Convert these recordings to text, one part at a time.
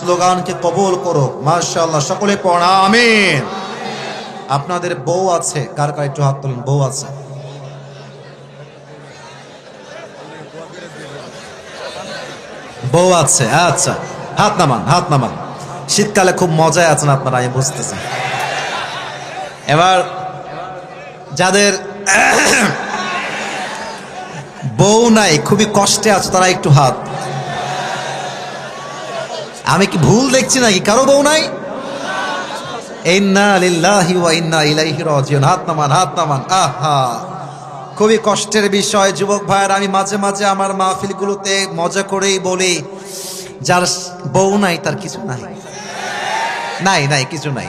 স্লোগানকে কবুল করুক মাশাআল্লাহ। সকলে পড়া আমিন। আপনাদের বউ আছে? কার কার একটু হাত তুলুন, বউ আছে? বউ আছে, আচ্ছা হাত নামান, হাত নামান। শীতকালে খুব মজায় আছেন আপনারা, আমি বুঝতেছি। এবার যাদের বউ নাই, খুবই কষ্টে আছে, তারা একটু হাত। আমি কি ভুল দেখছি নাকি? কারো বউ নাই? ইন্না লিল্লাহি ওয়া ইন্না ইলাইহি রাজিউন। হাত নামান, হাত নামান। আহা, খুবই কষ্টের বিষয় যুবক ভাইয়ের। আমি মাঝে মাঝে আমার মাহফিলগুলোতে মজা করেই বলি, যার বউ নাই তার কিছু নাই, নাই নাই কিছু নাই।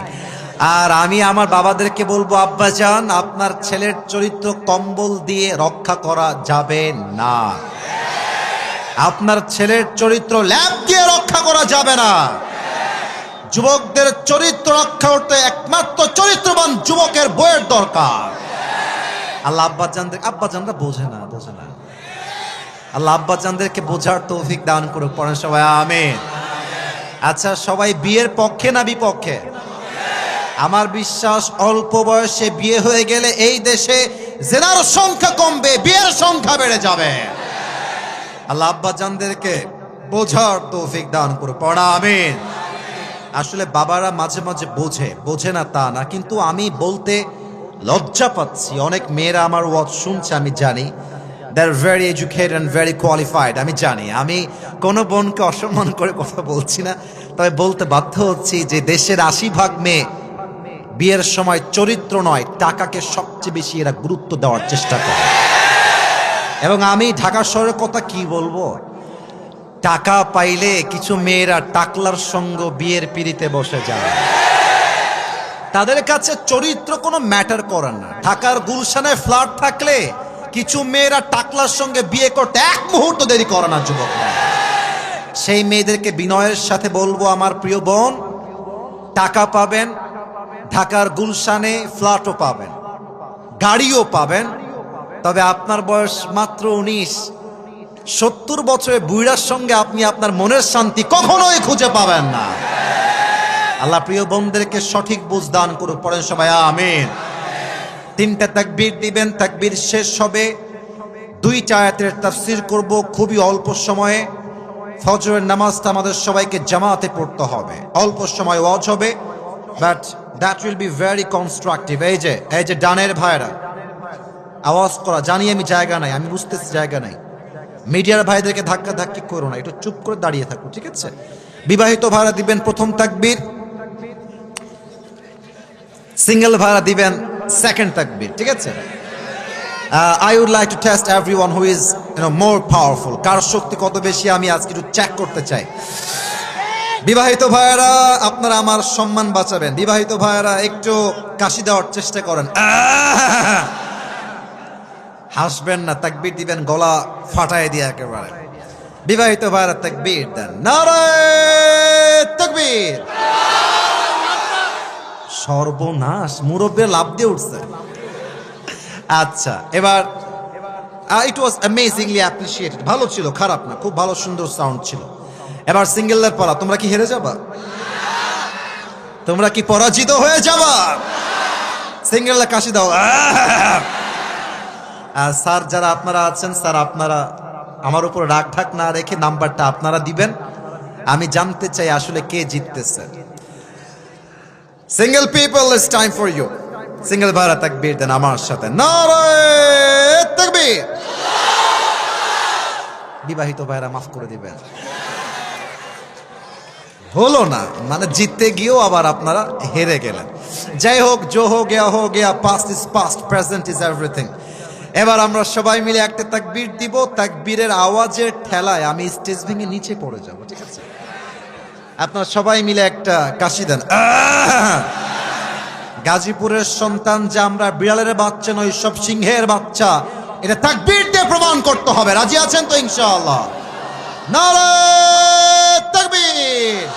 আর আমি আমার বাবাদেরকে বলবো, আব্বাজান আপনার ছেলের চরিত্র কম্বল দিয়ে রক্ষা করা যাবে না। আপনার ছেলের চরিত্র ল্যাপ দিয়ে রক্ষা করা যাবে না। যুবকদের চরিত্র রক্ষা করতে একমাত্র চরিত্রবান যুবকের বইয়ের দরকার। আল্লাহ আব্বাজানরা বোঝে না, বোঝে না। আল্লাহ আব্বাজানদেরকে বোঝার তৌফিক দান করুক। পড়েন সবাই আমিন। আচ্ছা, সবাই বিয়ের পক্ষে না বিপক্ষে? আমার বিশ্বাস অল্প বয়সে বিয়ে হয়ে গেলে এই দেশে জেনার সংখ্যা কমবে, বিয়ের সংখ্যা বেড়ে যাবে। আল্লাহ আব্বাজানদেরকে বোঝার তৌফিক দান করুক। পড়া আমিন। আসলে বাবারা মাঝে মাঝে বোঝে না তা না, কিন্তু আমি বলতে লজ্জা পাচ্ছি। অনেক মেয়েরা আমার ওয়াজ শুনছে, আমি জানি। They are very educated and very qualified, আমি জানি। আমি কোনো বোনকে অসম্মান করে কথা বলছি না, তবে বলতে বাধ্য হচ্ছি যে দেশের ৮০% মেয়ে বিয়ের সময় চরিত্র নয়, টাকাকে সবচেয়ে বেশি এরা গুরুত্ব দেওয়ার চেষ্টা করে। এবং আমি ঢাকা শহরের কথা কি বলবো, টাকা পাইলে কিছু মেয়েরা টাকলার সঙ্গ বিয়ের পিড়িতে বসে যায়। তাদের কাছে চরিত্র কোনো ম্যাটার করে না। ঢাকার গুলশানে ফ্ল্যাট থাকলে কিছু মেয়েরা টাকলার সঙ্গে বিয়ে করতে এক মুহূর্ত দেরি করে না যুবকরা। সেই মেয়েদেরকে বিনয়ের সাথে বলবো, আমার প্রিয় বোন, টাকা পাবেন, ঢাকার গুলশানে ফ্ল্যাটও পাবেন, গাড়িও পাবেন, তবে আপনার বয়স মাত্র 19। 70 বছরের বুইড়ার সঙ্গে আপনি আপনার মনের শান্তি কখনোই খুঁজে পাবেন না। আল্লাহ প্রিয় বোনদেরকে সঠিক বুঝ দান করুক। পড়েন সবাই আমিন। 3টা তাকবীর দিবেন, তাকবীর শেষ হবে। 2টা আয়াতের তাফসীর করব খুবই অল্প সময়ে। ফজরের নামাজটা আমাদের সবাইকে জামাতে পড়তে হবে। অল্প সময় ওয়াজ হবে, but that will be very constructive. এই যে ডানের ভাইরা আওয়াজ করা, জানি আমি জায়গা নাই, আমি বুঝতেছি জায়গা নাই। মিডিয়ার ভাইদেরকে ধাক্কা ধাক্কি করো না, একটু চুপ করে দাঁড়িয়ে থাকো, ঠিক আছে? বিবাহিত ভাইরা দিবেন প্রথম তাকবীর, সিঙ্গেল ভাইরা দিবেন সেকেন্ড তাকবীর, ঠিক আছে? I would like to test everyone who is more powerful. কার শক্তি কত বেশি আমি আজকে একটু চেক করতে চাই। বিবাহিত ভাইরা আপনারা আমার সম্মান বাঁচাবেন। বিবাহিত ভাইরা একটু কাশি দেওয়ার চেষ্টা করেন। হাসবেন না, তাকবীর দিবেন গলা ফাটায় দিয়ে একেবারে। বিবাহিত ভাইরা তাকবীর দেন, নারায়ে তাকবীর। সর্বনাশ, মুরব্বীরা লাভ দিয়ে উঠছে। আচ্ছা, এবার ইট ওয়াজ অ্যামেজিংলি অ্যাপ্রিশিয়েটেড। ভালো ছিল, খারাপ না, খুব ভালো সুন্দর সাউন্ড ছিল। এবার সিঙ্গেলদের পড়া। তোমরা কি হেরে যাবা? তোমরা কি পরাজিত হয়ে যাবা? সিঙ্গেলরা কাশি দাও। স্যার যারা আপনারা আছেন, স্যার আপনারা আমার উপর রাগ ঢাক না রেখে নাম্বারটা আপনারা দিবেন। আমি জানতে চাই আসলে কে জিততেছে। Single people, it's time for you. Single ভাইরা তাকবীর দেন আমার সাথে, নারায়ে তাকবীর। বিবাহিত ভাইরা মাফ করে দিবেন। হলো না, মানে জিততে গিয়েও আবার আপনারা হেরে গেলেন। যাই হোক, জো হো গেয়া, past is past, present is everything. এবার আমরা সবাই মিলে একটা তাকবীর দিব। তাকবীরের আওয়াজের ঠেলায় আমি স্টেজ ভেঙে নিচে পড়ে যাব, ঠিক আছে? আপনারা সবাই মিলে একটা কাশি দেন। গাজীপুরের সন্তান যে আমরা, বিড়ালের বাচ্চা নয়, সব সিংহের বাচ্চা। এটা তাকবীর দিয়ে প্রমাণ করতে হবে। রাজি আছেন তো ইনশাআল্লাহ? নারায়ে তাকবীর।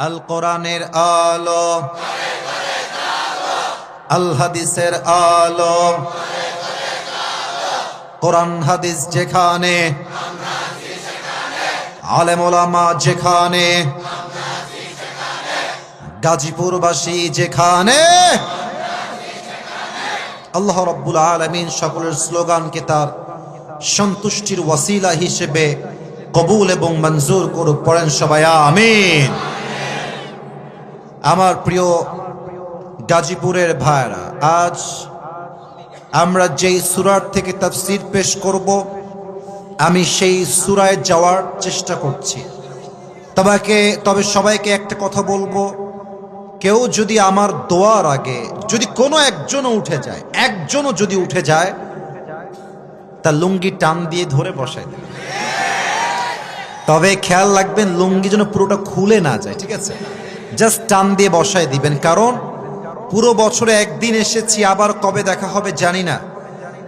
আল কোরআনের আলো, আল হাদিসের আলো, কোরআন হাদিস যেখানে, আলেম ওলামা যেখানে, গাজীপুরবাসী যেখানে, আল্লাহ রাব্বুল আলামিন সকলের স্লোগানকে তার সন্তুষ্টির ওয়াসিলা হিসেবে কবুল এবং মঞ্জুর করুক। পড়েন সবাই আমিন। আমার প্রিয় গাজীপুরের ভাইরা, আজ আমরা যেই সূরার থেকে তাফসীর পেশ করব, আমি সেই সূরায় যাওয়ার চেষ্টা করছি। তবে সবাইকে একটা কথা বলবো, কেউ যদি আমার দোয়ার আগে যদি কোনো একজনও উঠে যায় তা লুঙ্গি টান দিয়ে ধরে বসায় দেবে। তবে খেয়াল রাখবেন লুঙ্গি যেন পুরোটা খুলে না যায়, ঠিক আছে? জাস্ট টান দিয়ে বসায় দিবেন, কারণ পুরো বছরে একদিন এসেছি, আবার কবে দেখা হবে জানি না।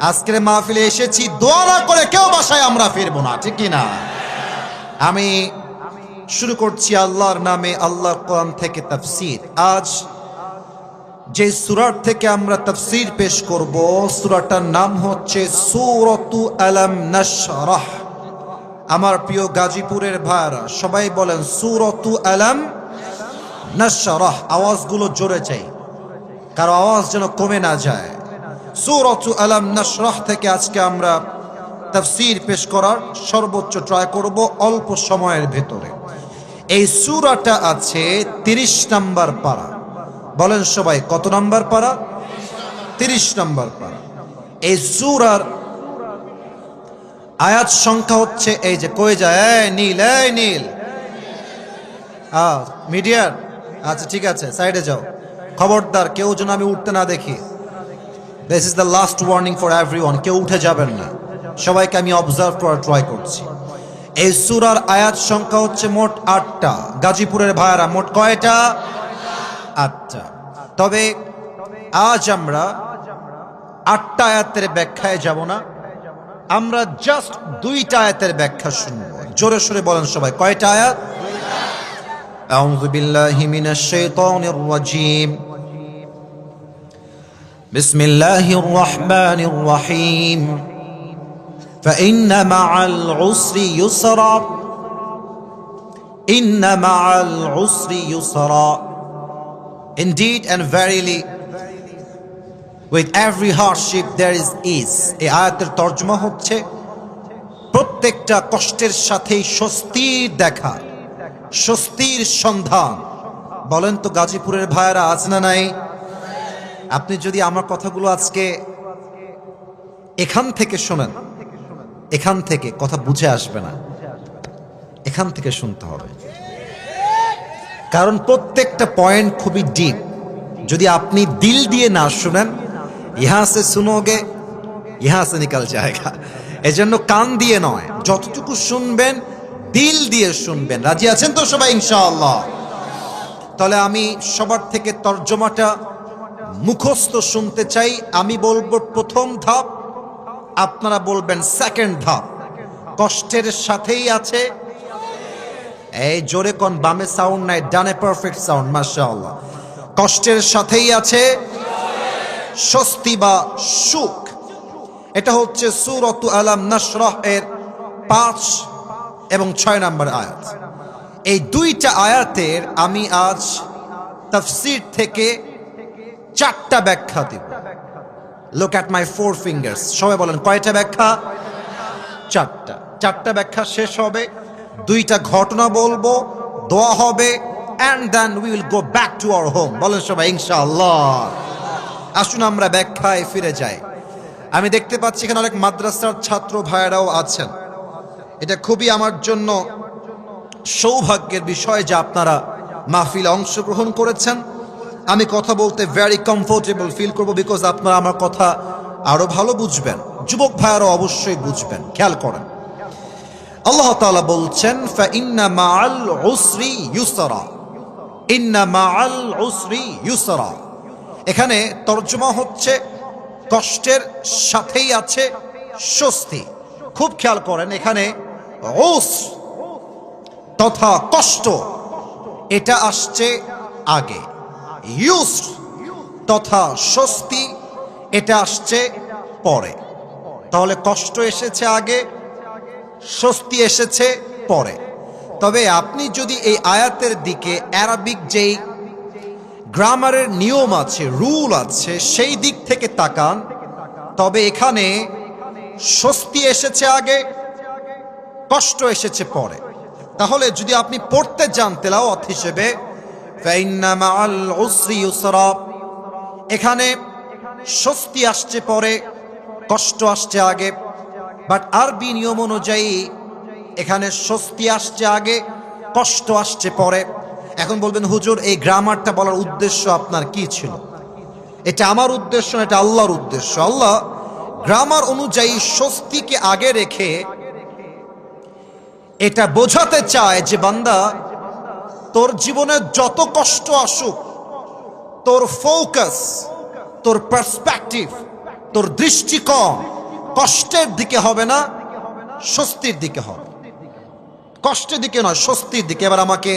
আজকের মাহফিলে এসেছি, দোয়া না করে কেউ বাসায় আমরা ফিরবো না, ঠিক কি না? আমি শুরু করছি আল্লাহর নামে, আল্লাহর কোরআন থেকে তাফসীর। আজ যে সূরার থেকে আমরা তাফসীর পেশ করব, সূরাটার নাম হচ্ছে সূরাতু আলাম নাশরাহ। আমার প্রিয় গাজীপুরের ভাইরা সবাই বলেন সূরাতু আলাম নাশরাহ। আওয়াজগুলো জোরে চাই, কারো আওয়াজ যেন কমে না যায়। সূরাতু আলাম নাশরাহ থেকে আজকে আমরা তাফসীর পেশ করার সর্বোচ্চ ট্রাই করব অল্প সময়ের ভেতরে। এই সূরাটা আছে 30 নম্বর পারা। বলেন সবাই কত নম্বর পারা? 30 নম্বর পারা। এই সূরার আয়াত সংখ্যা হচ্ছে, এই যে কই যায়, এই নীল মিডিয়ার, আচ্ছা ঠিক আছে সাইডে যাও, খবরদার কেউ যেন আমি উঠতে না দেখি। This is the last warning for everyone, কেউ উঠে যাবেন না, সবাইকে আমি অবজার্ভ করার ট্রাই করছি। এই সূরার আয়াত সংখ্যা হচ্ছে মোট 8টা। গাজীপুরের ভাইরা মোট কয়টা? 8টা। তবে আজ আমরা 8টা আয়াতের ব্যাখ্যায় যাব না, আমরা জাস্ট 2টা আয়াতের ব্যাখ্যা শুনব। জোরে সোরে বলেন সবাই, কয়টা আয়াত? আউযু বিল্লাহি মিনাশ শাইতানির রাজীম। বিসমিল্লাহির রাহমানির রাহিম। فإن مع العسر يسرا إن مع العسر يسرا Indeed and verily with every hardship there is ease. এই আয়াতের তরজমা হচ্ছে প্রত্যেকটা কষ্টের সাথেই স্বস্তির দেখা, স্বস্তির সন্ধান। বলেন তো গাজীপুরের ভাইরা আছে না নাই? আপনি যদি আমার কথাগুলো আজকে এখান থেকে শোনেন, এখান থেকে কথা বুঝে আসবে না, এখান থেকে শুনতে হবে, কারণ প্রত্যেকটা পয়েন্ট খুবই ডিপ। যদি আপনি দিল দিয়ে না শুনেন, ইহা সে শুনোগে ইহা সে নিকাল জায়গা। এজন্য কান দিয়ে নয়, যতটুকু শুনবেন দিল দিয়ে শুনবেন। রাজি আছেন তো সবাই ইনশাআল্লাহ? তাহলে আমি সবার থেকে তর্জমাটা মুখস্থ শুনতে চাই। আমি বলবো প্রথম ধাপ, আপনারা বলবেন সেকেন্ড ধাপ। কষ্টের সাথেই আছে, এই জোরে কোন, বামে সাউন্ড নাই, ডানে পারফেক্ট সাউন্ড, মাশাআল্লাহ। কষ্টের সাথেই আছে স্বস্তি বা সুখ। এটা হচ্ছে সূরাতু আলাম নাশরাহ এর 5 এবং 6 নম্বর আয়াত। এই 2টা আয়াতের আমি আজ তাফসীর থেকে 4টা ব্যাখ্যা দেব। Look at my 4 fingers. সবাই বলেন কয়টা ব্যাখ্যা? 4টা। 4টা ব্যাখ্যা শেষ হবে, 2টা ঘটনা বলবো, দোয়া হবে, and then we will go back to our home. বলেন সবাই ইনশাআল্লাহ। আসুন আমরা ব্যাখ্যায় ফিরে যাই। আমি দেখতে পাচ্ছি এখানে অনেক মাদ্রাসার ছাত্র ভাইরাও আছেন। এটা খুবই আমার জন্য সৌভাগ্যের বিষয় যে আপনারা মাহফিলে অংশগ্রহণ করেছেন। আমি কথা বলতে ভেরি কমফোর্টেবল ফিল করব, বিকজ আপনারা আমার কথা আরো ভালো বুঝবেন। যুবক ভাইয়ারও অবশ্যই বুঝবেন। খেয়াল করেন, আল্লাহ তাআলা বলছেন ফাইন্না মাআল উসরি ইউসরা, ইন্না মাআল উসরি ইউসরা। এখানে তরজমা হচ্ছে কষ্টের সাথেই আছে স্বস্তি। খুব খেয়াল করেন, এখানে উসর তথা কষ্ট এটা আসছে আগে, ইউসর তথা স্বস্তি এটা আসছে পরে। তাহলে কষ্ট এসেছে আগে, স্বস্তি এসেছে পরে। তবে আপনি যদি এই আয়াতের দিকে অ্যারাবিক যেই গ্রামারের নিয়ম আছে, রুল আছে, সেই দিক থেকে তাকান, তবে এখানে স্বস্তি এসেছে আগে, কষ্ট এসেছে পরে। তাহলে যদি আপনি পড়তে যান তেলাওয়াত হিসেবে, ফাইন্না মাআল উসরি ইউসরা, এখানে স্বস্তি আসছে পরে, কষ্ট আসছে আগে। বাট আরবি নিয়ম অনুযায়ী এখানে স্বস্তি আসছে আগে, কষ্ট আসছে পরে। এখন বলবেন হুজুর, এই গ্রামারটা বলার উদ্দেশ্য আপনার কি ছিল? এটা আমার উদ্দেশ্য না, এটা আল্লাহর উদ্দেশ্য। আল্লাহ গ্রামার অনুযায়ী স্বস্তিকে আগে রেখে এটা বোঝাতে চায় যে বান্দা, তোর জীবনে যত কষ্ট আসুক, তোর ফোকাস, তোর পার্সপেক্টিভ, তোর দৃষ্টিকোণ কষ্টের দিকে হবে না, স্বস্তির দিকে হবে। কষ্টের দিকে নয়, স্বস্তির দিকে। এবার আমাকে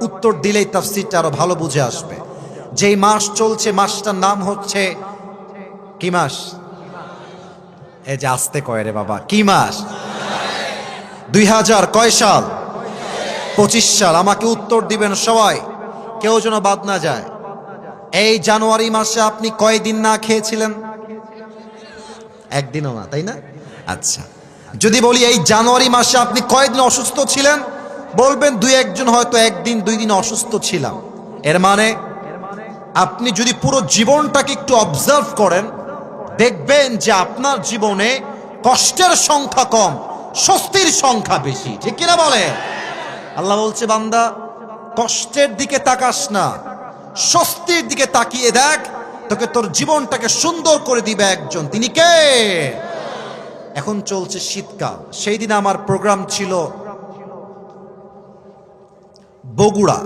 উত্তর দিলেই তাফসীরটা আরো ভালো বুঝে আসবে। যেই মাস চলছে, মাসটার নাম হচ্ছে কি মাস? এই যে আসতে কয় রে বাবা, কি মাস? 2000 কয় সাল? 25 সাল। আমাকে উত্তর দিবেন সবাই, কেউ যেন বাদ না যায়। এই জানুয়ারি মাসে আপনি কয়দিন না খেয়েছিলেন? একদিনও না, তাই না? আচ্ছা, যদি বলি এই জানুয়ারি মাসে আপনি কয়দিন অসুস্থ ছিলেন, বলবেন দুই একজন হয়তো একদিন দুই দিন অসুস্থ ছিলাম। এর মানে আপনি যদি পুরো জীবনটাকে একটু অবজার্ভ করেন, দেখবেন যে আপনার জীবনে কষ্টের সংখ্যা কম, স্বস্তির সংখ্যা বেশি। ঠিক কিনা বলে? আল্লাহ বলছে, বান্দা কষ্টের দিকে তাকাস না, স্বস্তির দিকে তাকিয়ে দেখ, তোকে তোর জীবনটাকে সুন্দর করে দিবে একজন। তিনি কে? এখন চলছে শীতকাল। সেই দিন আমার প্রোগ্রাম ছিল বগুড়া।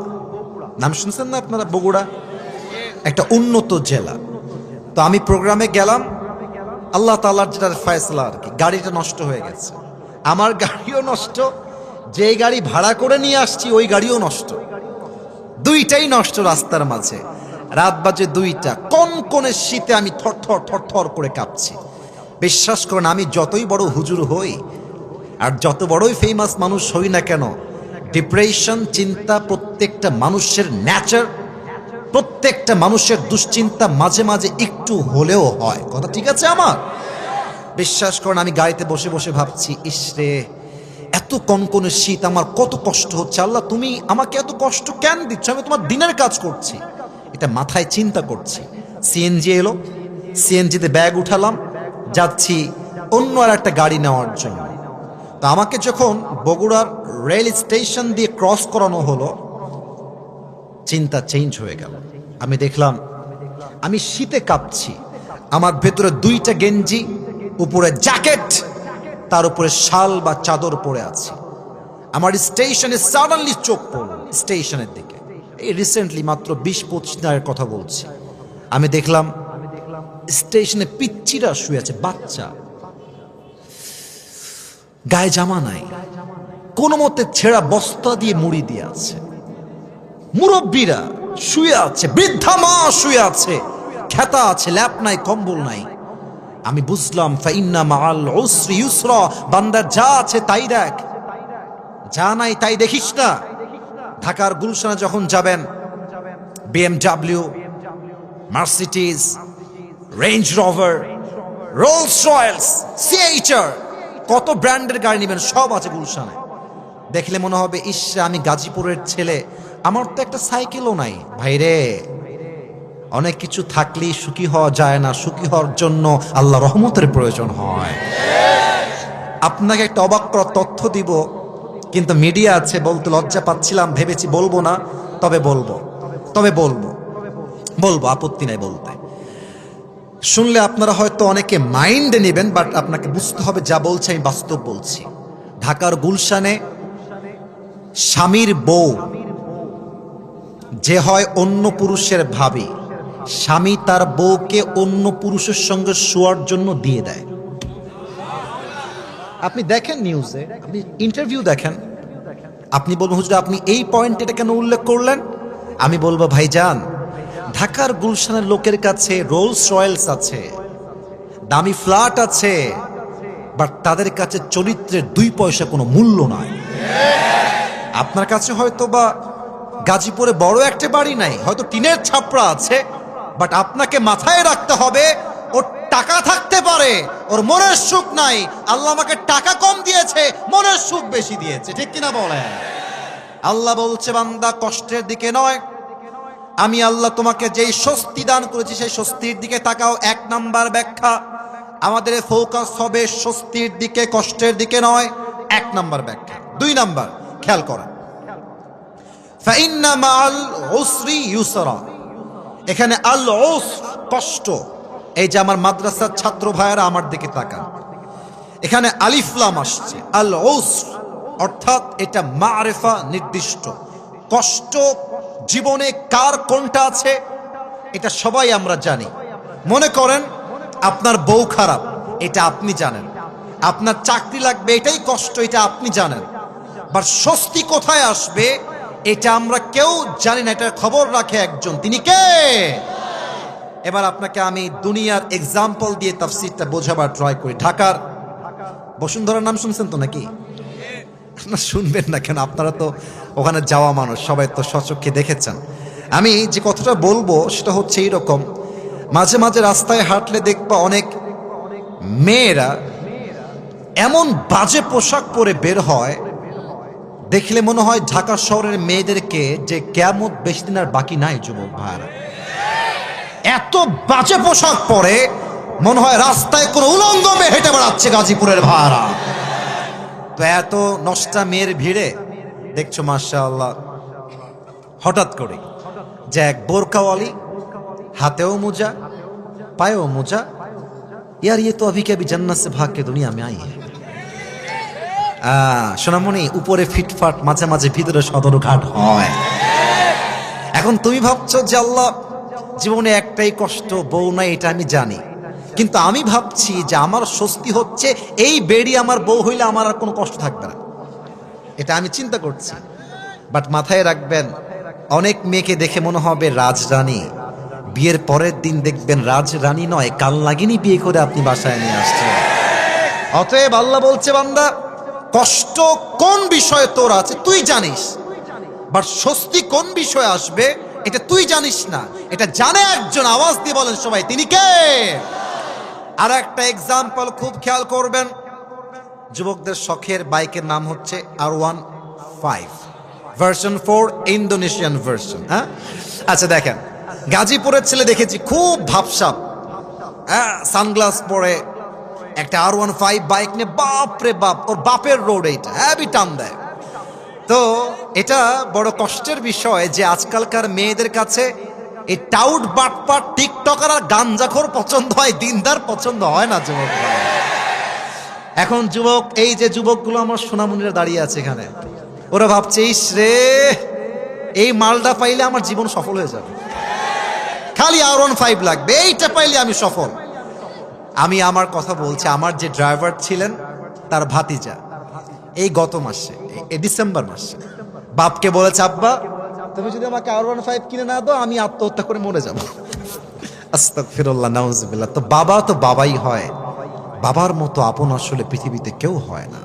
নাম শুনছেন না আপনারা? বগুড়া একটা উন্নত জেলা। তো আমি প্রোগ্রামে গেলাম, আল্লাহ তাআলার যেটা ফয়সালা আর কি। গাড়িটা নষ্ট হয়ে গেছে, আমার গাড়িও নষ্ট, যে গাড়ি ভাড়া করে নিয়ে আসছি ওই গাড়িও নষ্ট, দুইটাই নষ্ট রাস্তার মাঝে। রাত বাজে 2টা, কনকনে শীতে আমি থরথর করে কাঁপছি। বিশ্বাস করেন, আমি যতই বড় হুজুর হই আর যত বড়ই ফেমাস মানুষ হই না কেন, ডিপ্রেশন, চিন্তা প্রত্যেকটা মানুষের নেচার, প্রত্যেকটা মানুষের দুশ্চিন্তা মাঝে মাঝে একটু হলেও হয়। কথা ঠিক আছে আমার? বিশ্বাস করেন, আমি গাড়িতে বসে বসে ভাবছি, ইসরে এত কনকনে শীত, আমার কত কষ্ট হচ্ছে। আল্লাহ, তুমি আমাকে এত কষ্ট কেন দিচ্ছ? আমি তোমার দিনের কাজ করছি, এটা মাথায় চিন্তা করছি। সিএনজি এলো, সিএনজিতে ব্যাগ উঠালাম, যাচ্ছি অন্য আর একটা গাড়ি নেওয়ার জন্য। তো আমাকে যখন বগুড়ার রেল স্টেশন দিয়ে ক্রস করানো হলো, চিন্তা চেঞ্জ হয়ে গেল। আমি দেখলাম আমি শীতে কাঁপছি, আমার ভেতরে 2টা গেঞ্জি, উপরে জ্যাকেট, তার উপরে শাল বা চাদর পরে আছি। আমার স্টেশনে সাডেনলি চোখ পড়ল স্টেশনের দিকে। এই রিসেন্টলি মাত্র 20-25 দিনের কথা বলছি। আমি দেখলাম স্টেশনে পিচ্চিরা শুয়ে আছে, বাচ্চা, গায়ে জামা নাই, কোনো মতে ছেঁড়া বস্তা দিয়ে মুড়ি দিয়ে আছে। মুরব্বীরা শুয়ে আছে, বৃদ্ধা মা শুয়ে আছে, খেতা আছে, ল্যাপ নাই, কম্বল নাই। আমি বুঝলাম, ফাইন্না মাআল উসরি ইউসরা, বান্দার যা আছে তাই দেখ, যা নাই তাই দেখিস না। ঢাকার গুলশানে যখন যাবেন, BMW, Mercedes, range rover, Rolle's Royals, C-HR, কত ব্র্যান্ডের গাড়ি নেবেন, সব আছে গুলশানে। দেখলে মনে হবে, ইস, আমি গাজীপুরের ছেলে, আমার তো একটা সাইকেলও নাই। ভাইরে, অনেক কিছু থাকলেই সুখী হওয়া যায় না, সুখী হওয়ার জন্য আল্লাহ রহমতের প্রয়োজন হয়। আপনাকে একটা অবাক করার তথ্য দিব, কিন্তু মিডিয়া আছে, বলতে লজ্জা পাচ্ছিলাম, ভেবেছি বলবো না, তবে বলবো, আপত্তি নাই বলতে। শুনলে আপনারা হয়তো অনেকে মাইন্ডে নেবেন, বাট আপনাকে বুঝতে হবে যা বলছি আমি বাস্তব বলছি। ঢাকার গুলশানে স্বামীর বউ যে হয় অন্য পুরুষের ভাবি, স্বামী তার বউকে অন্য পুরুষের সঙ্গে শোয়ার জন্য দিয়ে দেয়। আপনি দেখেন নিউজে, আপনি ইন্টারভিউ দেখেন, আপনি বলবেন হুজুর আপনি এই পয়েন্ট এটা কেন উল্লেখ করলেন? আমি বলবো, ভাইজান, ঢাকার গুলশানের লোকের কাছে রোলস রয়েলস আছে, দামি ফ্ল্যাট আছে, বাট তাদের কাছে চরিত্রের 2 পয়সা কোনো মূল্য নাই। আপনার কাছে হয়তো বা গাজীপুরে বড় একটা বাড়ি নাই, হয়তো টিনের ছাপড়া আছে, বাট আপনাকে মাথায় রাখতে হবে ওর টাকা থাকতে পারে, ওর মনের সুখ নাই। আল্লাহ আমাকে টাকা কম দিয়েছে, মনের সুখ বেশি দিয়েছে, ঠিক কিনা বলেন? আল্লাহ বলছে বান্দা কষ্টের দিকে নয়, আমি আল্লাহ তোমাকে যেই স্বস্তি দান করেছি সেই স্বস্তির দিকে তাকাও। 1 নাম্বার ব্যাখ্যা, আমাদের ফোকাস হবে স্বস্তির দিকে, কষ্টের দিকে নয়। 1 নাম্বার ব্যাখ্যা। 2 নাম্বার খেয়াল করা, ফাইন্না মাআল উসরি ইউসরা, এখানে আল উসর কষ্ট। এই যে আমার মাদ্রাসার ছাত্র ভাইয়েরা আমার দিকে তাকান, এখানে আলিফ লাম আসছে, আল উসর অর্থাৎ এটা মারিফা নির্দিষ্ট। কষ্ট জীবনে কার কোনটা আছে এটা সবাই আমরা জানি। মনে করেন আপনার বউ খারাপ, এটা আপনি জানেন। আপনার চাকরি লাগবে, এটাই কষ্ট, এটা আপনি জানেন। বাট স্বস্তি কোথায় আসবে এটা আমরা কেউ জানি না, এটার খবর রাখে একজন, তিনি কে? এবার আপনাকে আমি দুনিয়ার এক্সাম্পল দিয়ে তাফসীরটা বোঝাবার ট্রাই করি। ঢাকার বসুন্ধরার নাম শুনছেন তো নাকি? না শুনবেন না কেন, আপনারা তো ওখানে যাওয়া মানুষ, সবাই তো স্বচক্ষে দেখেছেন। আমি যে কথাটা বলবো সেটা হচ্ছে এইরকম, মাঝে মাঝে রাস্তায় হাঁটলে দেখবা অনেক মেয়েরা এমন বাজে পোশাক পরে বের হয়, দেখলে মনে হয় ঢাকা শহরের মেয়েদেরকে যে কিয়ামত বেশি দিন আর বাকি নাই। যুবক ভাইরা এত বাজে পোশাক পরে মনে হয় রাস্তায় কোনো উলঙ্গ মেয়ে হেঁটে বেড়াচ্ছে গাজীপুরের ভাইরা। তো এত নষ্টা মেয়ের ভিড়ে দেখছো মাশাআল্লাহ হঠাৎ করে যে এক বোরকাওয়ালি, হাতেও মোজা পায়েও মোজা, यार ये तो अभी के अभी जन्नत से भाग के दुनिया में आई है। সোনামণি উপরে ফিটফাট, মাঝে মাঝে ভিতরে সদরঘাট হয়। এখন তুমি ভাবছো যে আল্লাহ জীবনে একটাই কষ্ট, বউ নাই, এটা আমি জানি, কিন্তু আমি ভাবছি যে আমার স্বস্তি হচ্ছে এই বেড়ি আমার বউ হইলে আমার আর কোনো কষ্ট থাকবে না, এটা আমি চিন্তা করছি। বাট মাথায় রাখবেন, অনেক মেয়েকে দেখে মনে হবে রাজরানী, বিয়ের পরের দিন দেখবেন রাজরানী নয়, কাল লাগিনি বিয়ে করে আপনি বাসায় নিয়ে আসছেন। অতএব আল্লাহ বলছে বান্দা কষ্ট কোন বিষয়ে তোর আছে তুই জানিস, বাট স্বস্তি কোন বিষয়ে আসবে এটা তুই জানিস না, এটা জানে একজন। আওয়াজ দিয়ে বলেন সবাই, তিনি কে? আর একটা এক্সাম্পল খুব খেয়াল করবেন, যুবকদের শখের বাইকের নাম হচ্ছে R15 ভার্সন 4 ইন্দোনেশিয়ান ভার্সন। হ্যাঁ আচ্ছা, দেখেন গাজীপুরের ছেলে দেখেছি খুব ভাবসাব, হ্যাঁ সানগ্লাস পরে একটা R15 বাইক নিয়ে, বাপ রে বাপ, ওর বাপের রোড এইটা হ্যাভি টান দেয়। তো এটা বড় কষ্টের বিষয় যে আজকালকার মেয়েদের কাছে এই টাউট বাটপাট টিকটকার আর গাঞ্জাখোর পছন্দ হয়, দিনদার পছন্দ হয় না যুবক। এখন যুবক, এই যে যুবকগুলো আমার সোনামণিরা দাঁড়িয়ে আছে এখানে, ওরা ভাবছে ইস রে, এই মালটা পাইলে আমার জীবন সফল হয়ে যাবে, খালি R15 লাগবে, এইটা পাইলে আমি সফল। আমি আমার কথা বলছি, আমার যে ড্রাইভার ছিলেন তার ভাতিজা এই গত মাসে, এই ডিসেম্বর মাসে বাপকে বলেছে, আব্বা তুমি যদি আমাকে R15 কিনে না দাও আমি আত্মহত্যা করে মরে যাব। আস্তাগফিরুল্লাহ, নাউজুবিল্লাহ। তো বাবা তো বাবাই হয়, বাবার মতো আপন আসলে পৃথিবীতে কেউ হয় না।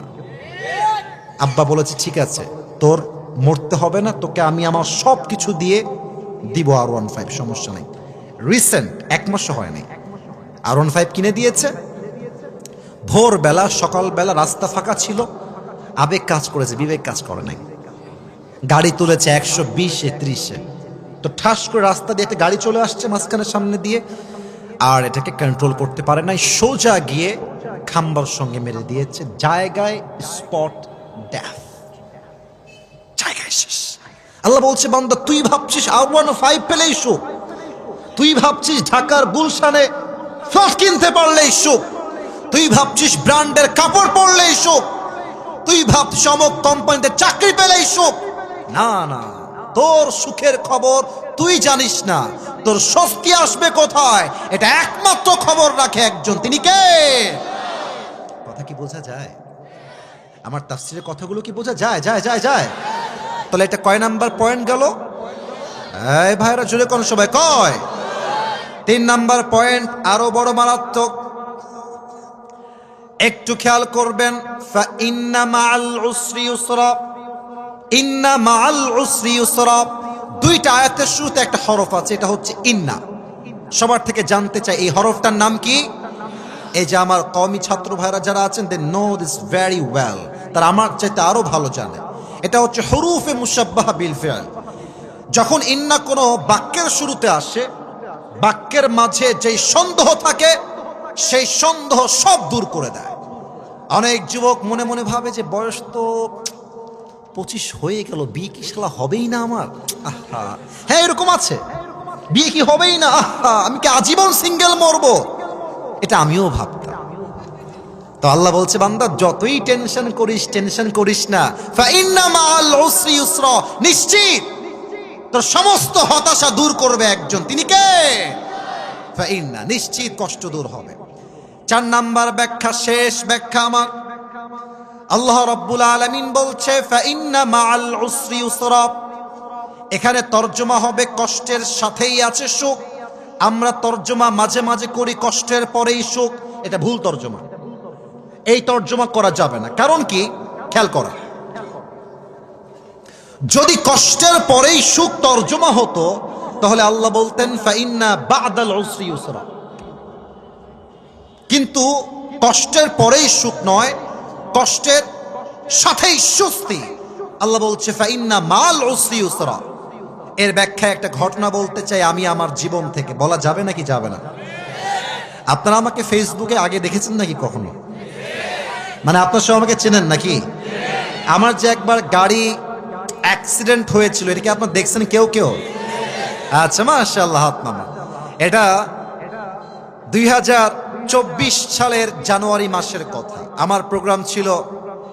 আব্বা বলেছে ঠিক আছে, তোর মরতে হবে না, তোকে আমি আমার সব কিছু দিয়ে দিব R15, সমস্যা নেই। রিসেন্ট 1 মাসও হয় নাই, R15 কিনে দিয়েছে। ভোরবেলা সকালবেলা রাস্তা ফাঁকা ছিল, আবেগ কাজ করেছে, বিবেক কাজ করে নাই। গাড়ি তুলেছে 120-এ 30-এ, তো ঠাস করে রাস্তা দিয়ে একটা গাড়ি চলে আসছে মাঝখানের সামনে দিয়ে, আর এটাকে কন্ট্রোল করতে পারে নাই, সোজা গিয়ে খাম্বার সঙ্গে মেরে দিয়েছে, জায়গায় স্পট ডেথ, জায়গায় শেষ। আল্লাহ বলছে বান্দা তুই ভাবছিস R15 পেলেই সুখ, তুই ভাবছিস ঢাকার গুলশানে ফ্ল্যাট কিনতে পারলেই সুখ, তুই ভাবছিস ব্র্যান্ডের কাপড় পরলেই সুখ, তুই ভাবছিস অমুক কোম্পানিতে চাকরি পেলেই সুখ। না না, তোর সুখের খবর তুই জানিস না, তোর স্বস্তি আসবে কোথায় এটা একমাত্র খবর রাখে একজন, তিনি কে? কথা কি বোঝা যায়? আমার তাফসীরের কথাগুলো কি বোঝা যায়? যায় যায় যায়। তাহলে এটা কয় নাম্বার পয়েন্ট গেল? এই ভাইরা জুড়ে কোন সবাই কয়? 3 নাম্বার পয়েন্ট আরো বড় মারাত্মক, একটু খেয়াল করবেন। ফা ইন্না মাআল উসরি ইউসরা, ইন্না মাআল উসরি ইউসরা, দুইটা আয়াতের শুরুতে একটা হরফ আছে, এটা হচ্ছে ইন্না। সবার থেকে জানতে চাই এই হরফটার নাম কি? এই যে আমার কওমি ছাত্র ভাইরা যারা আছেন, they know this very well, তারা আমার চাইতে আরো ভালো জানে। এটা হচ্ছে হুরুফে মুশাব্বাহা বিল ফিআল। যখন ইন্না কোনো বাক্যের শুরুতে আসে, বাক্যের মাঝে যেই সন্দেহ থাকে সেই সন্দেহ সব দূর করে দেয়। অনেক যুবক মনে মনে ভাবে যে বয়স তো 25 হয়ে গেল, বিয়ে কি শালা হবেই না আমার, আহা। হ্যাঁ, এরকম আছে, বিয়ে কি হবেই না, আহা, আমি কি আজীবন সিঙ্গেল মরবো, এটা আমিও ভাবতাম। তো আল্লাহ বলছে, বান্দা যতই টেনশন করিস না, ফাইন্না মাআল উসরি ইউসরা, নিশ্চিত তোর সমস্ত হতাশা দূর করবে একজন, তিনি কে? ফাইন্না, নিশ্চিত কষ্ট দূর হবে। 4 নাম্বার ব্যাখ্যা, শেষ ব্যাখ্যা আমার, আল্লাহ রাব্বুল আলামিন বলছে ফাইন্না মাআল উসরি ইউসরা। এখানে তরজমা হবে কষ্টের সাথেই আছে সুখ। আমরা তরজমা মাঝে মাঝে করি কষ্টের পরেই সুখ, এটা ভুল তরজমা। এই তরজমা করা যাবে না। কারণ কি? খেয়াল করা, যদি কষ্টের পরেই সুখ তরজমা হতো তাহলে আল্লাহ বলতেন ফাইন্না বা'দাল উসরি ইউসরা। কিন্তু কষ্টের পরেই সুখ নয়, কষ্টের সাথেই স্বস্তি। আল্লাহ বলছে ফাইন্না মা'আল উসরি ইউসরা। এর ব্যাখ্যা একটা ঘটনা বলতে চাই আমি আমার জীবন থেকে। বলা যাবে নাকি যাবে না? আপনারা আমাকে ফেসবুকে আগে দেখেছেন নাকি কখনো? মানে আপনার সব আমাকে চেনেন নাকি? আমার যে একবার গাড়ি অ্যাক্সিডেন্ট হয়েছিল, এটা কি আপনারা দেখছেন কেউ কেউ? আচ্ছা, মাশাআল্লাহ, হাত নামান। এটা 2024 সালের জানুয়ারি মাসের কথা। আমার প্রোগ্রাম ছিল,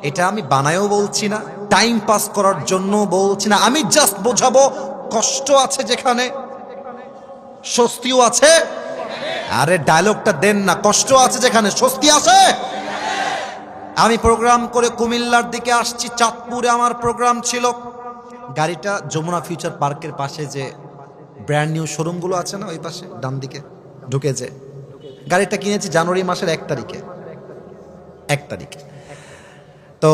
এটা আমি বানায়ও বলছি না, টাইম পাস করার জন্য বলছি না, আমি জাস্ট বোঝাবো কষ্ট আছে যেখানে স্বস্তিও আছে। আরে ডায়লগটা দেন না, কষ্ট আছে যেখানে স্বস্তি আছে। আমি প্রোগ্রাম করে কুমিল্লার দিকে আসছি, চাঁদপুরে আমার প্রোগ্রাম ছিল। গাড়িটা যমুনা ফিউচার পার্কের পাশে যে ব্র্যান্ড নিউ শোরুমগুলো আছে না, ওই পাশে ডান দিকে ঢুকে যে গাড়িটা কিনেছি জানুয়ারি মাসের 1 তারিখে। তো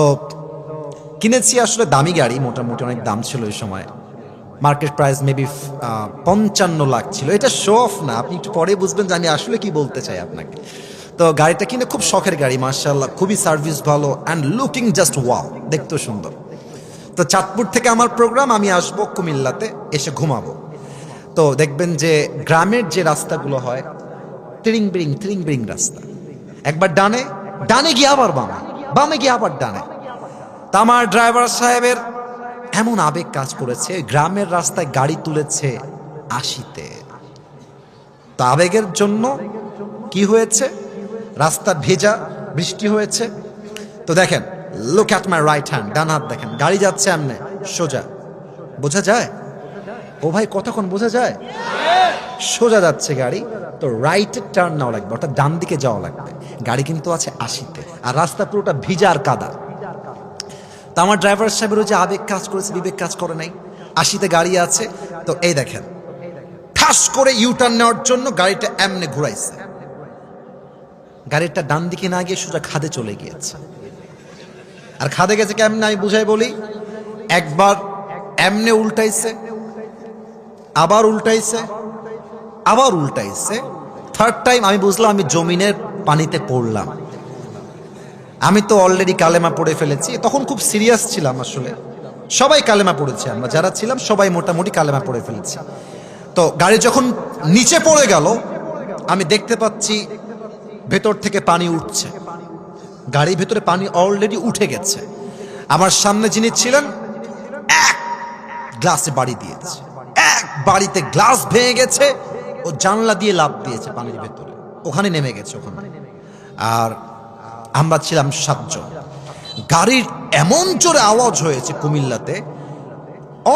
কিনেছি, আসলে দামি গাড়ি, মোটামুটি অনেক দাম ছিল ওই সময়। মার্কেট প্রাইস মেবি 55 লাখ ছিল। এটা শো অফ না, আপনি একটু পরে বুঝবেন যে আমি আসলে কি বলতে চাই আপনাকে। তো গাড়িটা কিনে খুব শখের গাড়ি, মাশাআল্লাহ, খুবই সার্ভিস ভালো অ্যান্ড লুকিং জাস্ট ওয়াও, দেখতেও সুন্দর। তো চাঁদপুর থেকে আমার প্রোগ্রাম, আমি আসবো কুমিল্লাতে, এসে ঘুমাবো। তো দেখবেন যে গ্রামের যে রাস্তাগুলো হয়, টিরিং বিরিং রাস্তা, একবার ডানে গিয়ে আবার বামে গিয়ে আবার ডানে। তা আমার ড্রাইভার সাহেবের এমন আবেগ কাজ করেছে, গ্রামের রাস্তায় গাড়ি তুলেছে 80-তে। তো আবেগের জন্য কি হয়েছে, রাস্তা ভেজা, বৃষ্টি হয়েছে। তো দেখেন, look at my right hand, ডান হাত দেখেন, গাড়ি যাচ্ছে এমনে সোজা, বোঝা যায়? ও ভাই কতক্ষণ বোঝা যায়? সোজা যাচ্ছে গাড়ি। তো রাইটে টার্ন নেওয়া লাগবে, অর্থাৎ ডান দিকে যাওয়া লাগবে। গাড়ি কিন্তু আছে 80-তে, আর রাস্তা পুরোটা ভিজা আর কাদা। তো আমার ড্রাইভার সাহেবেরও যে আবেগ কাজ করেছে, বিবেক কাজ করে নাই। 80-তে গাড়ি আছে, তো এই দেখেন ঠাস করে ইউটার্ন নেওয়ার জন্য গাড়িটা এমনে ঘুরাইছে। গাড়িটা ডান দিকে না গিয়ে সোজা খাদে চলে গিয়েছে। আর খাদে গেছে কেমনে আমি বুঝাই বলি। একবার এমনে উল্টাইছে, আবার উল্টাইছে, থার্ড টাইম আমি বুঝলাম আমি জমিনের পানিতে পড়লাম। আমি তো অলরেডি কালেমা পড়ে ফেলেছি, তখন খুব সিরিয়াস ছিলাম। আসলে সবাই কালেমা পড়েছে, আমরা যারা ছিলাম সবাই মোটামুটি কালেমা পড়ে ফেলেছি। তো গাড়ি যখন নিচে পড়ে গেল, আমি দেখতে পাচ্ছি ভেতর থেকে পানি উঠছে। গাড়ির ভেতরে পানি অলরেডি উঠে গেছে। আমার সামনে যিনি ছিলেন, এক গ্লাসে বাড়ি দিয়েছে, এক বাড়িতে গ্লাস ভেঙে গেছে। ও জানলা দিয়ে লাফ দিয়েছে পানির ভেতরে, ওখানে নেমে গেছে ওখানে। আর আমরা ছিলাম 7 জন। গাড়ির এমন জোরে আওয়াজ হয়েছে কুমিল্লাতে,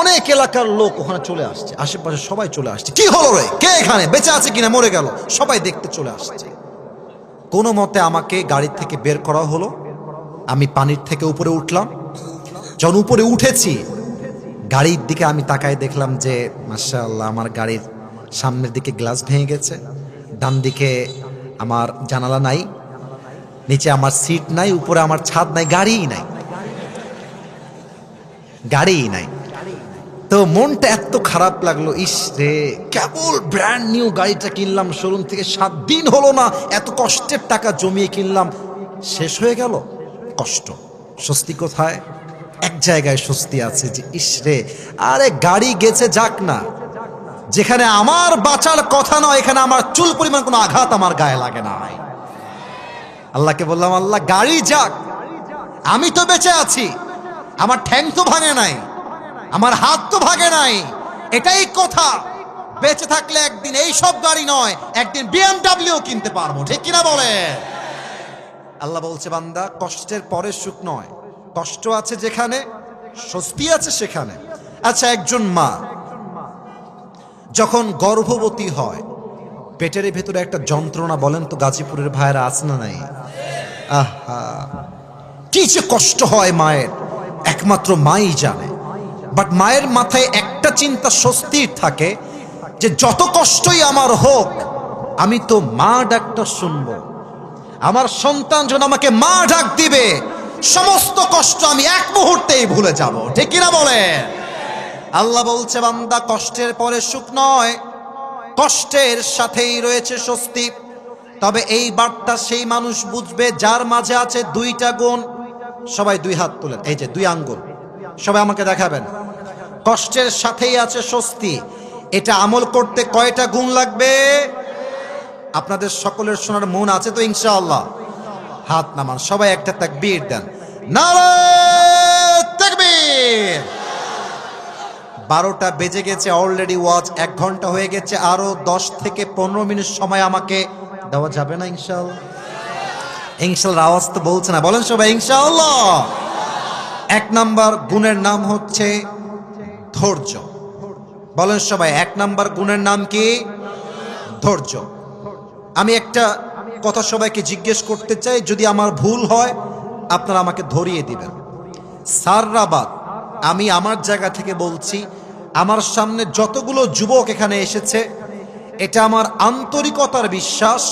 অনেক এলাকার লোক ওখানে চলে আসছে, আশেপাশে সবাই চলে আসছে। কি হলো রে, কে এখানে, বেঁচে আছে কিনা মরে গেল, সবাই দেখতে চলে আসছে। কোনো মতে আমাকে গাড়ি থেকে বের করা হলো। আমি পানির থেকে উপরে উঠলাম। যখন উপরে উঠেছি, গাড়ির দিকে আমি তাকায় দেখলাম যে মাশাআল্লাহ আমার গাড়ির সামনের দিকে গ্লাস ভেঙে গেছে, ডান দিকে আমার জানালা নাই, নিচে আমার সিট নাই, উপরে আমার ছাদ নাই, গাড়িই নাই। গাড়িই নাই। তো মনটা এত খারাপ লাগলো, ইস রে, কেবল ব্র্যান্ড নিউ গাড়িটা কিনলাম শোরুম থেকে, 7 দিন হলো না, এত কষ্টের টাকা জমিয়ে কিনলাম, শেষ হয়ে গেল। কষ্ট। স্বস্তি কোথায়? এক জায়গায় স্বস্তি আছে যে ইস রে, আরে গাড়ি গেছে যাক না, যেখানে আমার বাঁচার কথা নয় এখানে আমার চুল পরিমাণ কোনো আঘাত আমার গায়ে লাগে না। আল্লাহকে বললাম, আল্লাহ গাড়ি যাক, আমি তো বেঁচে আছি, আমার ঠ্যাং তো ভাঙে নাই, আমার হাত তো ভাঙে নাই, এটাই কথা। বেঁচে থাকলে একদিন এই সব গাড়ি নয়, একদিন BMW কিনতে পারবো, ঠিক কিনা বলে? আল্লাহ বলছে, বান্দা কষ্টের পরে সুখ নয়, কষ্ট আছে যেখানে স্বস্তি আছে সেখানে। আচ্ছা, একজন মা যখন গর্ভবতী হয়, পেটের ভেতরে একটা যন্ত্রণা, বলেন তো গাজীপুরের ভাইরা আছে না নাই? আহা, কি যে কষ্ট হয় মায়ের, একমাত্র মাই জানে। বাট মায়ের মাথায় একটা চিন্তা স্বস্তির থাকে যে যত কষ্টই আমার হোক, আমি তো মা ডাকটা শুনবো, আমার সন্তান যখন আমাকে মা ডাক দিবে, সমস্ত কষ্ট আমি এক মুহূর্তেই ভুলে যাব, ঠিক কিনা বলে? আল্লাহ বলছে, বান্দা কষ্টের পরে সুখ নয়, কষ্টের সাথেই রয়েছে স্বস্তি। তবে এই বার্তা সেই মানুষ বুঝবে যার মাঝে আছে 2টা গুণ। সবাই 2 হাত তুলেন, এই যে 2 আঙ্গুল, সবাই আমাকে দেখাবেন। কষ্টের সাথেই আছে স্বস্তি, এটা আমল করতে কয়টা গুণ লাগবে? আপনাদের সকলের শোনার মন আছে তো ইনশাআল্লাহ? হাত নামান, সবাই একটা তাকবীর দেন, নারে তাকবীর। 12টা বেজে গেছে অলরেডি, ওয়াজ 1 ঘন্টা হয়ে গেছে, আরো 10 থেকে 15 মিনিট সময় আমাকে দেওয়া যাবে না ইনশাআল্লাহ? ইনশাআল্লাহ আওয়াজ তো বলছে না, বলেন সবাই ইনশাআল্লাহ। 1 নাম্বার গুণের নাম হচ্ছে ধৈর্য। বলেন সবাই, 1 নাম্বার গুণের নাম কি? ধৈর্য। আমি একটা কথা সবাইকে জিজ্ঞেস করতে চাই, যদি আমার ভুল হয় আপনারা আমাকে ধরিয়ে দিবেন। সাররাবাদ, আমি আমার জায়গা থেকে বলছি, আমার সামনে যতগুলো যুবক এখানে এসেছে, এটা আমার আন্তরিকতার বিশ্বাস,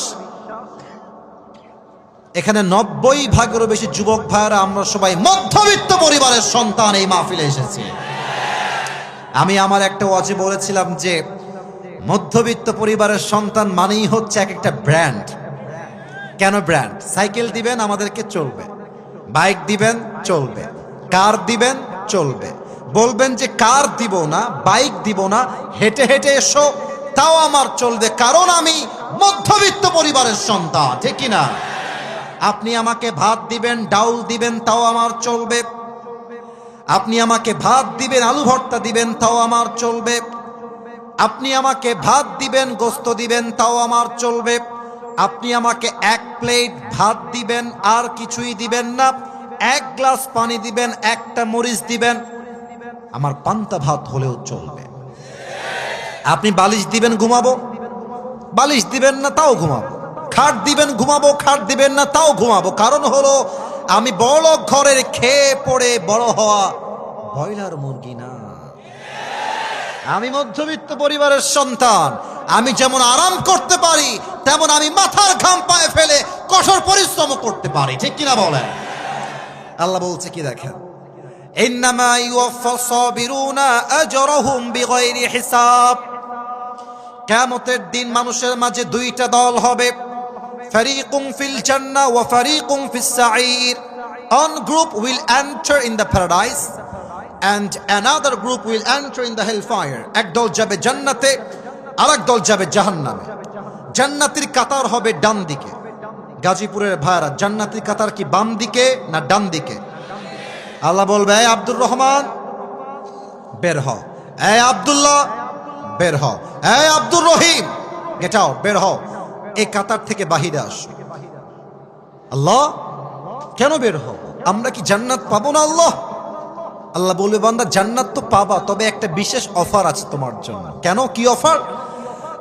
এখানে 90% বেশি যুবক ভাইরা আমরা সবাই মধ্যবিত্ত পরিবারের সন্তান এই মাহফিলে এসেছি। আমি আমার একটা ওয়াজে বলেছিলাম যে মধ্যবিত্ত পরিবারের সন্তান মানেই হচ্ছে এক একটা ব্র্যান্ড। কেন ব্র্যান্ড? সাইকেল দিবেন আমাদেরকে চলবে, বাইক দিবেন চলবে, কার দিবেন চলবে, বলবেন যে কার দিব না, বাইক দিব না, হেঁটে হেঁটে এসো তাও আমার চলবে, কারণ আমি মধ্যবিত্ত পরিবারের সন্তান, ঠিক কিনা? আপনি আমাকে ভাত দিবেন, ডাউল দিবেন, তাও আমার চলবে। আপনি আমাকে ভাত দিবেন, আলু ভর্তা দিবেন, তাও আমার চলবে। আপনি আমাকে ভাত দিবেন, গোস্ত দিবেন, তাও আমার চলবে। আপনি আমাকে 1 প্লেট ভাত দিবেন, আর কিছুই দিবেন না, 1 গ্লাস পানি দিবেন, 1টা মরিচ দিবেন, আমার পান্তা ভাত হলেও চলবে। আপনি বালিশ দিবেন, ঘুমাবো, বালিশ দিবেন না, তাও ঘুমাবো। খাট দিবেন, ঘুমাবো, খাট দিবেন না, তাও ঘুমাবো। কারণ হলো আমি বড় ঘরের খেয়ে পড়ে বড় হওয়া ব্রয়লার মুরগি না, আমি মধ্যবিত্ত পরিবারের সন্তান। আমি যেমন আরাম করতে পারি, তেমন আমি মাথার ঘাম পায়ে ফেলে কঠোর পরিশ্রম করতে পারি, ঠিক কিনা বলেন? আল্লাহ বলছে কি দেখেন, ইন্নামা ইউওয়াফাস সাবিরুনা আজরাহুম বিগাইরি হিসাব। কিয়ামতের দিন মানুষের মাঝে 2টা দল হবে, ফারিকুম ফিল জান্নাহ ওয়া ফারিকুম ফিস সাঈর। One group will enter in the paradise and another group will enter in the hellfire. এক দল যাবে জান্নাতে, আরেক দল যাবে জাহান্নামে। জান্নাতের কাতার হবে ডান দিকে। গাজীপুরের ভাইরা, জান্নাতের কাতার কি বাম দিকে না ডান দিকে? আল্লাহ বলবে, এই আব্দুর রহমান বের হও, এই আব্দুল্লাহ বের হও, এই আব্দুর রহিম গেট আউট, বের হও, এই কাতার থেকে বাহিরে আসো। আল্লাহ কেন বের হও? আমরা কি জান্নাত পাবো না? আল্লাহ আল্লাহ বলবে, বান্দা জান্নাত তো পাবা, তবে একটা বিশেষ অফার আছে তোমার জন্য। কেন, কি অফার?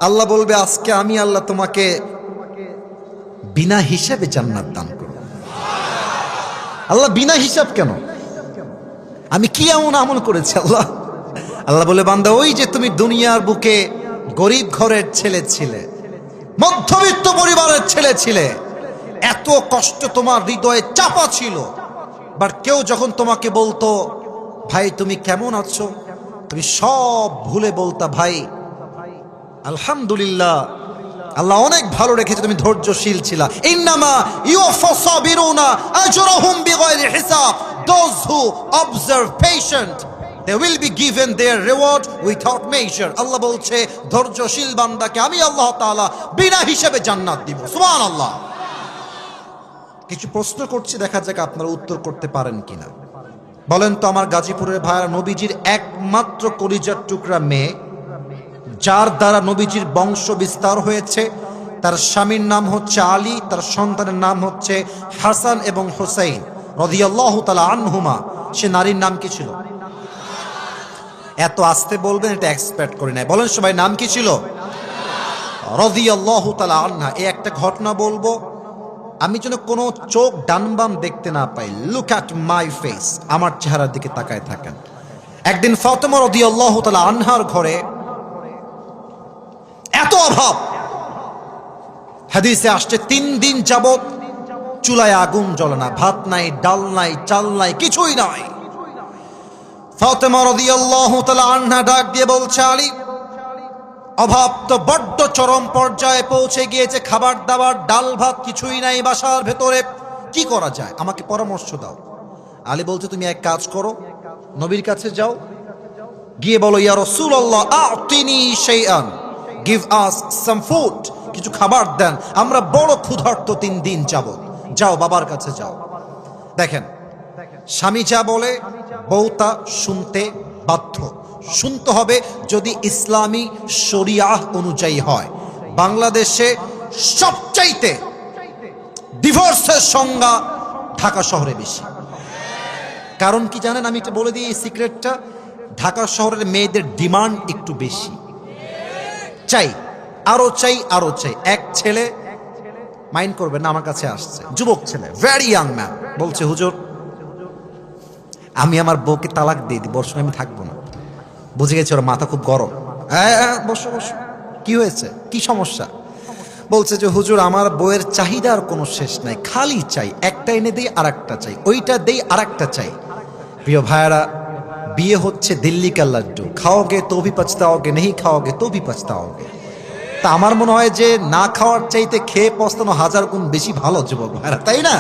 আল্লাহ বলবে, আজকে আমি আল্লাহ তোমাকে বিনা হিসাবে জান্নাত দান করব। আল্লাহ বিনা হিসাব কেন? আমি কি এমন আমল করেছি আল্লাহ? আল্লাহ বলে, বান্দা ওই যে তুমি দুনিয়ার বুকে গরিব ঘরের ছেলে ছিলে, মধ্যবিত্ত পরিবারের ছেলে ছিলে, এত কষ্ট তোমার হৃদয়ে চাপা ছিল, বাট কেউ যখন তোমাকে বলতো ভাই তুমি কেমন আছো, তুমি সব ভুলে বলতা ভাই আলহামদুলিল্লাহ, আল্লাহ অনেক ভালো রেখেছে, তুমি ধৈর্যশীল ছিলা। ইন্নামা ইউওয়াফা সাবিরুনা আজরাহুম বিগাইরি হিসাব, those who observe patient they will be given their reward without measure. আল্লাহ বলছে ধৈর্যশীল বান্দাকে আমি আল্লাহ তাআলা বিনা হিসাবে জান্নাত দিব। সুবহানাল্লাহ। কিছু প্রশ্ন করছি, দেখা যাক আপনারা উত্তর করতে পারেন কিনা। বলেন তো আমার গাজীপুরের ভাইরা, নবীজির একমাত্র কলিজার টুকরা মেয়ে যার দ্বারা নবীজির বংশ বিস্তার হয়েছে, তার স্বামীর নাম হচ্ছে আলী, তার সন্তানের নাম হচ্ছে হাসান এবং হুসাইন রাদিয়াল্লাহু তাআলা আনহুমা, সে নারীর নাম কি ছিল? এত আস্তে বলবেন, এটা এক্সপেক্ট করি নাই। বলেন সবাই, নাম কি ছিল? রাদিয়াল্লাহু তাআলা আনহা। এই একটা ঘটনা বলবো, আমি যেন কোনো চোখ ডান বাম দেখতে না পাই। লুক অ্যাট মাই ফেস, আমার চেহারার দিকে তাকায় থাকেন। একদিন ফাতেমা রাদিয়াল্লাহু তাআলা আনহার ঘরে এত অভাব, হাদিসে আসছে 3 দিন যাবত চুলায় আগুন জ্বলে না, ভাত নাই, ডাল নাই, চাল নাই, কিছুই নাই। ফাতেমা রাদিয়াল্লাহু তাআলা আনহা ডাক দিয়ে বলছে, আলী, অভাব তো বড্ড চরম পর্যায়ে পৌঁছে গিয়েছে, খাবার দাবার ডাল ভাত কিছুই নাই বাসার ভেতরে, কি করা যায়, আমাকে পরামর্শ দাও। আলী বলছে, তুমি এক কাজ করো, নবীর কাছে যাও, গিয়ে বলো, ইয়া রাসূলুল্লাহ আ'তিনি শাইআন, গিভ আস সাম ফুড, কিছু খাবার দেন, আমরা বড় ক্ষুধার্ত 3 দিন যাবত। যাও, বাবার কাছে যাও। দেখেন, স্বামী যা বলে বউ তা শুনতে বাধ্য। শুনতে হবে যদি ইসলামী শরিয়াহ অনুযায়ী হয়। বাংলাদেশে সবচাইতে ডিভোর্সের সংখ্যা ঢাকা শহরে বেশি। কারণ কি জানেন? আমি এটা বলে দিই এই সিক্রেটটা, ঢাকা শহরের মেয়েদের ডিমান্ড একটু বেশি, চাই, আরো চাই, আরো চাই। এক ছেলে, মাইন্ড করবেন না, আমার কাছে আসছে, যুবক ছেলে, ভেরি ইয়াং ম্যান, বলছে, হুজুর আমি আমার বউকে তালাক দিয়ে দিই, বর্ষণ আমি থাকবো না। বুঝে গেছে ওর মাথা খুব গরম। বসো বসো, কি হয়েছে, কি সমস্যা? বলছে যে হুজুর আমার বউয়ের চাহিদার কোনো শেষ নাই, খালি চাই, একটা এনে দেই আর একটা চাই, ওইটা দেই আর একটা চাই। প্রিয় ভাইয়ারা, বিয়ে হচ্ছে দিল্লি কা লাড্ডু, খাওগে তো ভি পছতাওগে, নেই খাওগে তো ভি পছতাওগে। তা আমার মনে হয় যে না খাওয়ার চাইতে খেয়ে পছতানো 1000 গুণ বেশি ভালো যুবক ভাইরা, তাই না?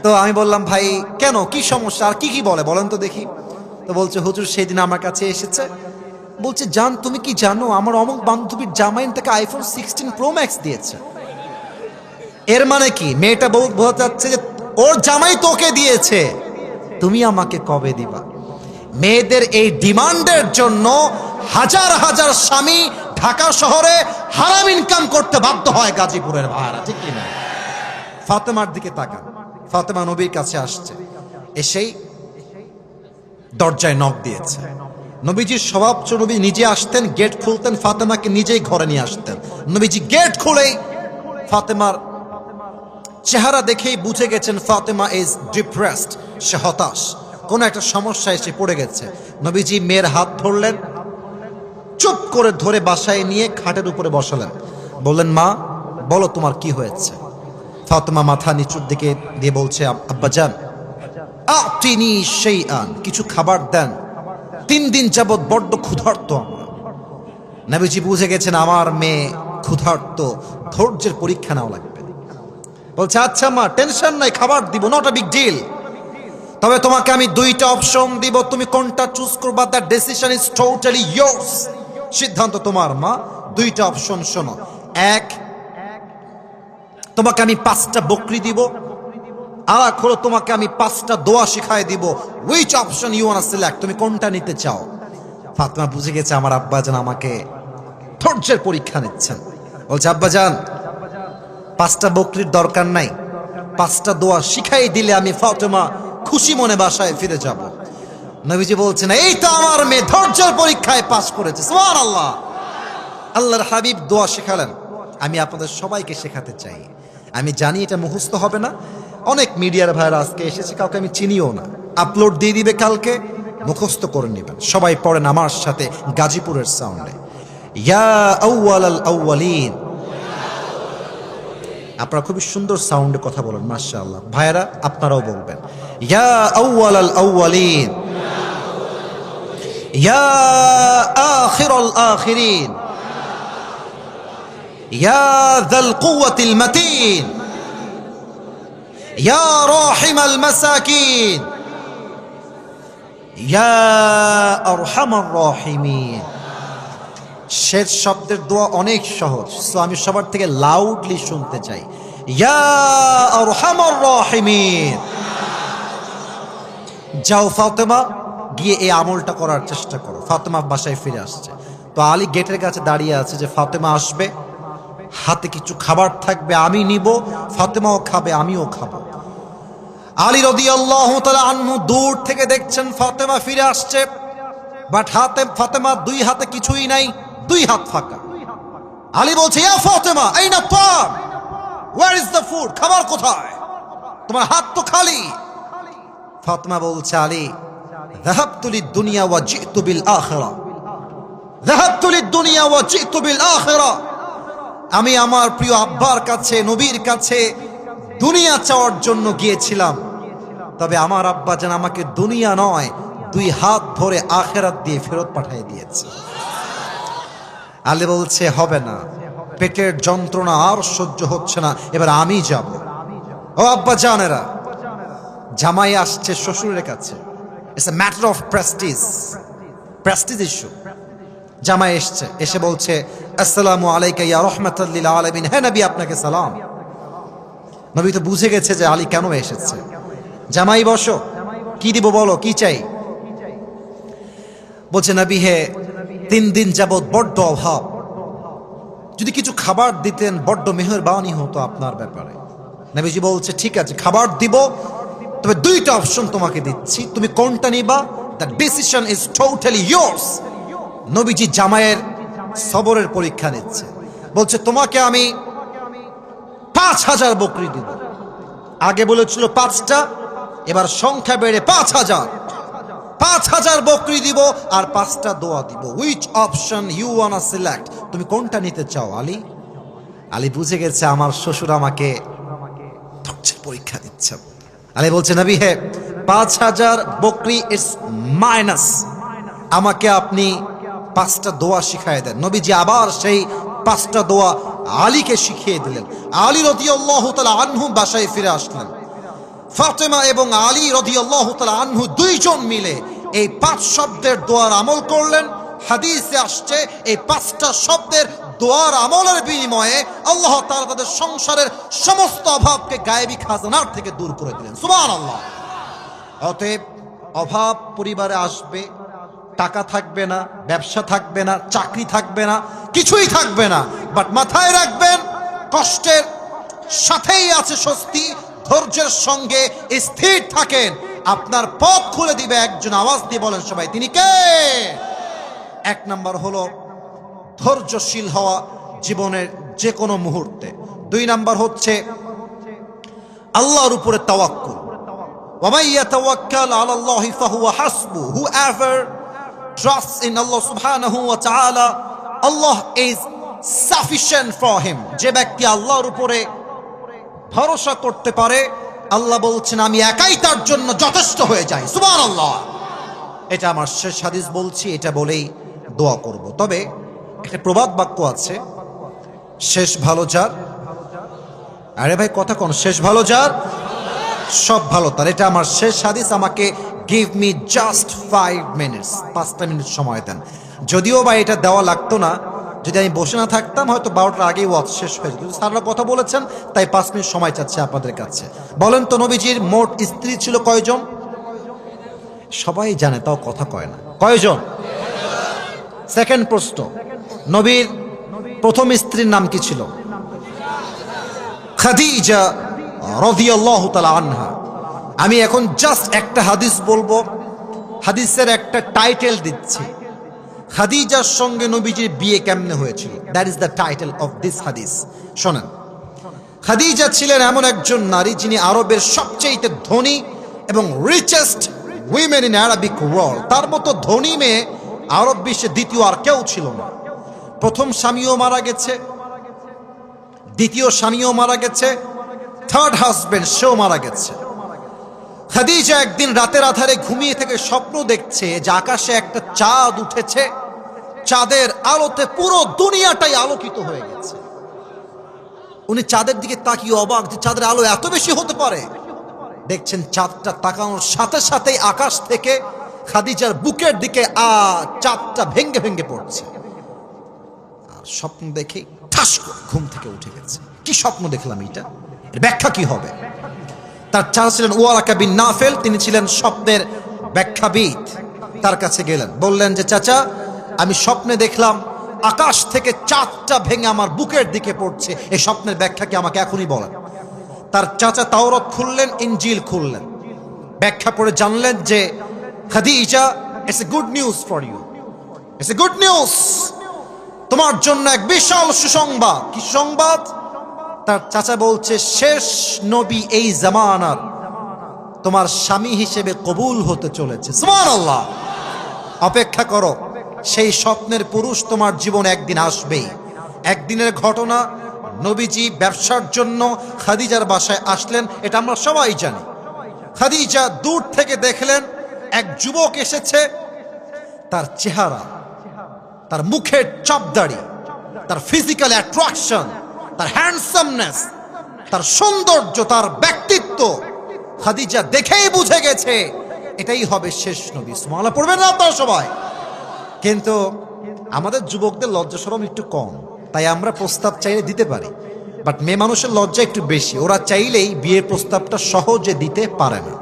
তো আমি বললাম, ভাই কেন, কি সমস্যা, আর কি কি বলে বলেন তো দেখি। তো বলছে, হুজুর সেদিন আমার কাছে এসেছে, বলছে, জান তুমি কি জানো আমার অমুক বান্ধবীর জামাইন তাকে আইফোন 16 প্রো ম্যাক্স দিয়েছে। এর মানে কি? মেয়েটা বোঝা যাচ্ছে যে ওর জামাই তোকে দিয়েছে, তুমি আমাকে কবে দিবা? মেয়েদের এই ডিমান্ডের জন্য হাজার হাজার স্বামী ঢাকা শহরে হারাম ইনকাম করতে বাধ্য হয় গাজীপুরের ভাড়া, ঠিক কিনা? ফাতেমার দিকে তাকান। ফাতেমা নবীর কাছে আসছে, এসেই দরজায় নক দিয়েছে। নবীজির স্বভাব, নবী নিজে আসতেন, গেট খুলতেন, ফাতেমাকে নিজেই ঘরে নিয়ে আসতেন। নবীজি গেট খুলেই ফাতেমার চেহারা দেখেই বুঝে গেছেন ফাতেমা ইজ ডিপ্রেসড, সে হতাশ, কোন একটা সমস্যায় এসে পড়ে গেছে। নবীজি মেয়ের হাত ধরলেন, চুপ করে ধরে বাসায় নিয়ে খাটের উপরে বসালেন, বললেন, মা বলো তোমার কি হয়েছে? ফাতেমা মাথা নিচুর দিকে দিয়ে বলছে, আব্বাজান আ'তিনি শাইআন, কিছু খাবার দেন, 3 দিন যাবত বড্ড ক্ষুধার্ত আমরা। নবীজি বুঝে গেছেন আমার মেয়ে ক্ষুধার্ত, ধৈর্যের পরীক্ষা নেওয়া লাগবে। বলছে, আচ্ছা মা, টেনশন নাই, খাবার দিব, নট আ বিগ ডিল। তবে তোমাকে আমি 2টা অপশন দিব, তুমি কোনটা চুজ করবা, that decision is totally years, সিদ্ধান্ত তোমার মা। 2টা অপশন শোনো। 1, তোমাকে আমি 5টা বকরি দিব, আর এক হলো তোমাকে আমি 5টা দোয়া শিখাই দিব। Which option you want to select, তুমি কোনটা নিতে চাও? ফাতেমা বুঝে গেছে আমার আব্বাজান আমাকে ধৈর্যের পরীক্ষা নিচ্ছেন। বলছে, আব্বাজান 5টা বকরির দরকার নাই, 5টা দোয়া শিখাই দিলে আমি ফাতেমা খুশি মনে বাসায় ফিরে যাব। নবীজি বলছেন, এই তো আমার মেয়ে ধৈর্যের পরীক্ষায় পাস করেছে, সুবহানাল্লাহ। আল্লাহর হাবিব দোয়া শেখালেন, আমি আপনাদের সবাইকে শেখাতে চাই। আমি জানি এটা মুখস্থ হবে না, অনেক মিডিয়ার ভাইরা আজকে এসেছে, কাউকে আমি চিনিও না, আপলোড দিয়ে দিবে কালকে, মুখস্থ করে নেবেন। সবাই পড়েন আমার সাথে গাজীপুরের সাউন্ডে, ইয়া আউয়ালাল আউয়ালিন। আপনারা খুবই সুন্দর সাউন্ডে কথা বলেন, মাশাআল্লাহ। ভাইরা আপনারাও বলবেন, ইয়া আউয়ালাল আউয়ালিন ইয়া আখিরাল আখিরিন, ইয়া যাল কুওয়াতিল মাতিন, ইয়া রাহিমাল মাসাকিন, ইয়া আরহামার রাহিমিন। শেষ শব্দের দোয়া অনেক সহজ, সো আমি সবার থেকে লাউডলি শুনতে চাই, ইয়া আরহামার রাহিমিন। যাও ফাতেমা, গিয়ে এই আমলটা করার চেষ্টা করো। ফাতেমা বাসায় ফিরে আসছে, তো আলী গেটের কাছে দাঁড়িয়ে আছে যে ফাতেমা আসবে, হাতে কিছু খাবার থাকবে, আমি নিব, ফাতেমাও খাবে, আমিও খাবো। আলী রাদিয়াল্লাহু তাআলা আনহু দূর থেকে দেখছেন ফাতেমা ফিরে আসছে, বাট হাতে ফাতেমা দুই হাতে কিছুই নাই, দুই হাত ফাঁকা। আলী বলছে, ইয়া ফাতেমা আইনা তাম, ওয়্যার ইজ দ্য ফুড, খাবার কোথায়, তোমার হাত তো খালি। ফাতেমা বলছে, আলী যাহাবতু লিদ-দুনিয়া ওয়া জিতু বিল আখিরা, যাহাবতু লিদ-দুনিয়া ওয়া জিতু বিল আখিরা। আমি আমার প্রিয় আব্বার কাছে, নবীর কাছে দুনিয়া চাওয়ার জন্য গিয়েছিলাম, তবে আমার আব্বা যেন আমাকে দুনিয়া নয়, দুই হাত ধরে আখিরাত দিয়ে ফেরত পাঠিয়ে দিয়েছে। আলী বলছে, হবে না, পেটের যন্ত্রণা আর সহ্য হচ্ছে না, এবার আমি যাব। ও আব্বা জানেরা, জামাই আসছে শ্বশুরের কাছে, it's a matter of Prestige issue. জামাই এসছে, এসে বলছে, আসসালামু আলাইকা ইয়া রাহমাতাল লিল আলামিন, হে নবী আপনাকে সালাম। নবী তো বুঝে গেছে যে আলী কেন এসেছে। জামাই বসো, কি দিব বলো, কি চাই? বলছে, নবী হে 3 দিন যাবত বড্ড অভাব, যদি কিছু খাবার দিতেন বড্ড মেহেরবানি হতো আপনার ব্যাপারে। নবীজি বলছে, ঠিক আছে খাবার দিব, তবে 2টা অপশন তোমাকে দিচ্ছি, তুমি কোনটা নিবা? The decision is totally yours. নবীজি জামাইয়ের সবরের পরীক্ষা নিচ্ছে, বলছে, তোমাকে আমি 5000 বকরি দিব। আগে বলেছিল 5টা, এবার সংখ্যা বেড়ে 5000। 5000 বকরি দিব আর 5টা দোয়া দিব। Which option you wanna select? তুমি কোনটা নিতে চাও আলী? আলী বুঝে গেছে আমার শ্বশুর আমাকে ধৈর্যের পরীক্ষা দিচ্ছে। আলী বলছে, নবী হে 5000 বকরি ইজ মাইনাস, আমাকে আপনি 5টা দোয়া শিখাই দেন। নবীজি আবার সেই 5টা দোয়া আলীকে শিখিয়ে দিলেন। আলী রাদিয়াল্লাহু তাআলা আনহু বাসায় ফিরে আসলেন। ফাতেমা এবং আলী রাদিয়াল্লাহু তাআলা আনহু দুইজন মিলে এই 5 শব্দের দোয়ার আমল করলেন। হাদিসে আসছে, এই 5টা শব্দের দোয়ার আমলের বিনিময়ে আল্লাহ তাআলা তাদের সংসারের সমস্ত অভাবকে গায়েবী খাজানার থেকে দূর করে দিলেন। সুবহানাল্লাহ। অতএব অভাব পরিবারে আসবে, টাকা থাকবে না, ব্যবসা থাকবে না, চাকরি থাকবে না, কিছুই থাকবে না, বাট মাথায় রাখবেন কষ্টের সাথেই আছে স্বস্তি। ধৈর্যের সঙ্গে স্থির থাকেন, আপনার পথ খুলে দিবে একজন। আওয়াজ দিয়ে বলেন সবাই, তিনি কে? 1 নাম্বার হলো ধৈর্যশীল হওয়া জীবনের যে কোনো মুহূর্তে। 2 নাম্বার হচ্ছে আল্লাহর উপরে তাওয়াক্কুল। ওয়া মান ইয়াতাওয়াক্কাল আলাল্লাহি ফাহুয়া হাসবু। Whoever trusts in Allah subhanahu wa ta'ala, Allah is sufficient for him. যে ব্যক্তি আল্লাহর উপরে ভরসা করতে পারে, আল্লাহ বলছেন আমি একাই তার জন্য যথেষ্ট হয়ে যাই। সুবহানাল্লাহ। এটা আমার শেষ হাদিস বলছি, এটা বলেই দোয়া করব। তবে একটা প্রবাদ বাক্য আছে, শেষ ভালো যার। আরে ভাই কথা কোন, শেষ ভালো যার সব ভালো তার। এটা আমার শেষ হাদিস। আমাকে গিভ মি জাস্ট 5 মিনিটস, 5টা মিনিট সময় দেন। যদিও বা এটা দেওয়া লাগতো না, যদি আমি বসে না থাকতাম হয়তো 12টার আগেই ওয়াজ শেষ হয়ে যেত। স্যাররা কথা বলেছেন তাই 5 মিনিট সময় চাচ্ছে আপনাদের কাছে। বলেন তো নবীজির মোট স্ত্রী ছিল কয়জন? সবাই জানে, তাও কথা কয় না। কয়জন? সেকেন্ড প্রশ্ন, নবীর প্রথম স্ত্রীর নাম কি ছিল? খাদিজা রাদিয়াল্লাহু তাআলা আনহা। আমি এখন জাস্ট একটা হাদিস বলবো, হাদিসের একটা টাইটেল দিচ্ছি, খাদিজার সঙ্গে নবীজির বিয়ে কেমনে হয়েছিল। That is the title of this হাদিস। শোনেন, খাদিজা ছিলেন এমন একজন নারী যিনি আরবের সবচেয়ে ধনী এবং richest women in Arabic world. তার মতো ধনী মেয়ে আরব বিশ্বে দ্বিতীয় আর কেউ ছিল না। প্রথম স্বামীও মারা গেছে, দ্বিতীয় স্বামীও মারা গেছে, থার্ড হাজবেন্ড সেও মারা গেছে। খাদিজা একদিন রাতের আধারে ঘুমিয়ে থেকে স্বপ্ন দেখছে যে আকাশে একটা চাঁদ উঠেছে, চাঁদের আলোতে পুরো দুনিয়াটাই আলোকিত হয়ে গেছে। উনি চাঁদের দিকে তাকিয়ে অবাক যে চাঁদের আলো এত বেশি হতে পারে। দেখছেন চাঁদটা তাকানোর সাথে সাথেই আকাশ থেকে খাদিজার বুকের দিকে চাঁদটা ভেঙ্গে ভেঙ্গে পড়ছে। আর স্বপ্ন দেখে ঠাস করে ঘুম থেকে উঠে গেছে। কি স্বপ্ন দেখলাম, এটা এর ব্যাখ্যা কি হবে? তার চাচা ছিলেন ওয়ারাকা বিন নাফেল, তিনি ছিলেন স্বপ্নের ব্যাখ্যাবিদ। তার কাছে গেলেন, বললেন যে চাচা, আমি স্বপ্নে দেখলাম আকাশ থেকে চাঁদটা ভেঙে আমার বুকের দিকে পড়ছে, এই স্বপ্নের ব্যাখ্যা কি আমাকে এখনই বলেন। তার চাচা তাওরাত খুললেন, ইনজিল খুললেন, ব্যাখ্যা পড়ে জানলেন যে Khadija, it's a good news for you, it's a good news, তোমার জন্য এক বিশাল সুসংবাদ। কি সংবাদ? তার চাচা বলছে শেষ নবী এই জামানার তোমার স্বামী হিসেবে কবুল হতে চলেছে। সুবহানাল্লাহ। অপেক্ষা করো, সেই স্বপ্নের পুরুষ তোমার জীবনে একদিন আসবেই। একদিনের ঘটনা, নবীজি ব্যবসার জন্য খাদিজার বাসায় আসলেন, এটা আমরা সবাই জানি। খাদিজা দূর থেকে দেখলেন এক যুবক এসেছে। তার চেহারা, তার মুখের চাপদাড়ি, তার ফিজিক্যাল অ্যাট্রাকশন, তার হ্যান্ডসামনেস, তার সৌন্দর্য, তার ব্যক্তিত্ব, খাদিজা দেখেই বুঝে গেছে এটাই হবে শেষ নবী। সুবহানাল্লাহ পড়বেন না আপনারা সবাই? কিন্তু আমাদের যুবকদের লজ্জা শরম একটু কম, তাই আমরা প্রস্তাব চাইলে দিতে পারি, বাট মেয়ে মানুষের লজ্জা একটু বেশি, ওরা চাইলেই বিয়ের প্রস্তাবটা সহজে দিতে পারে না।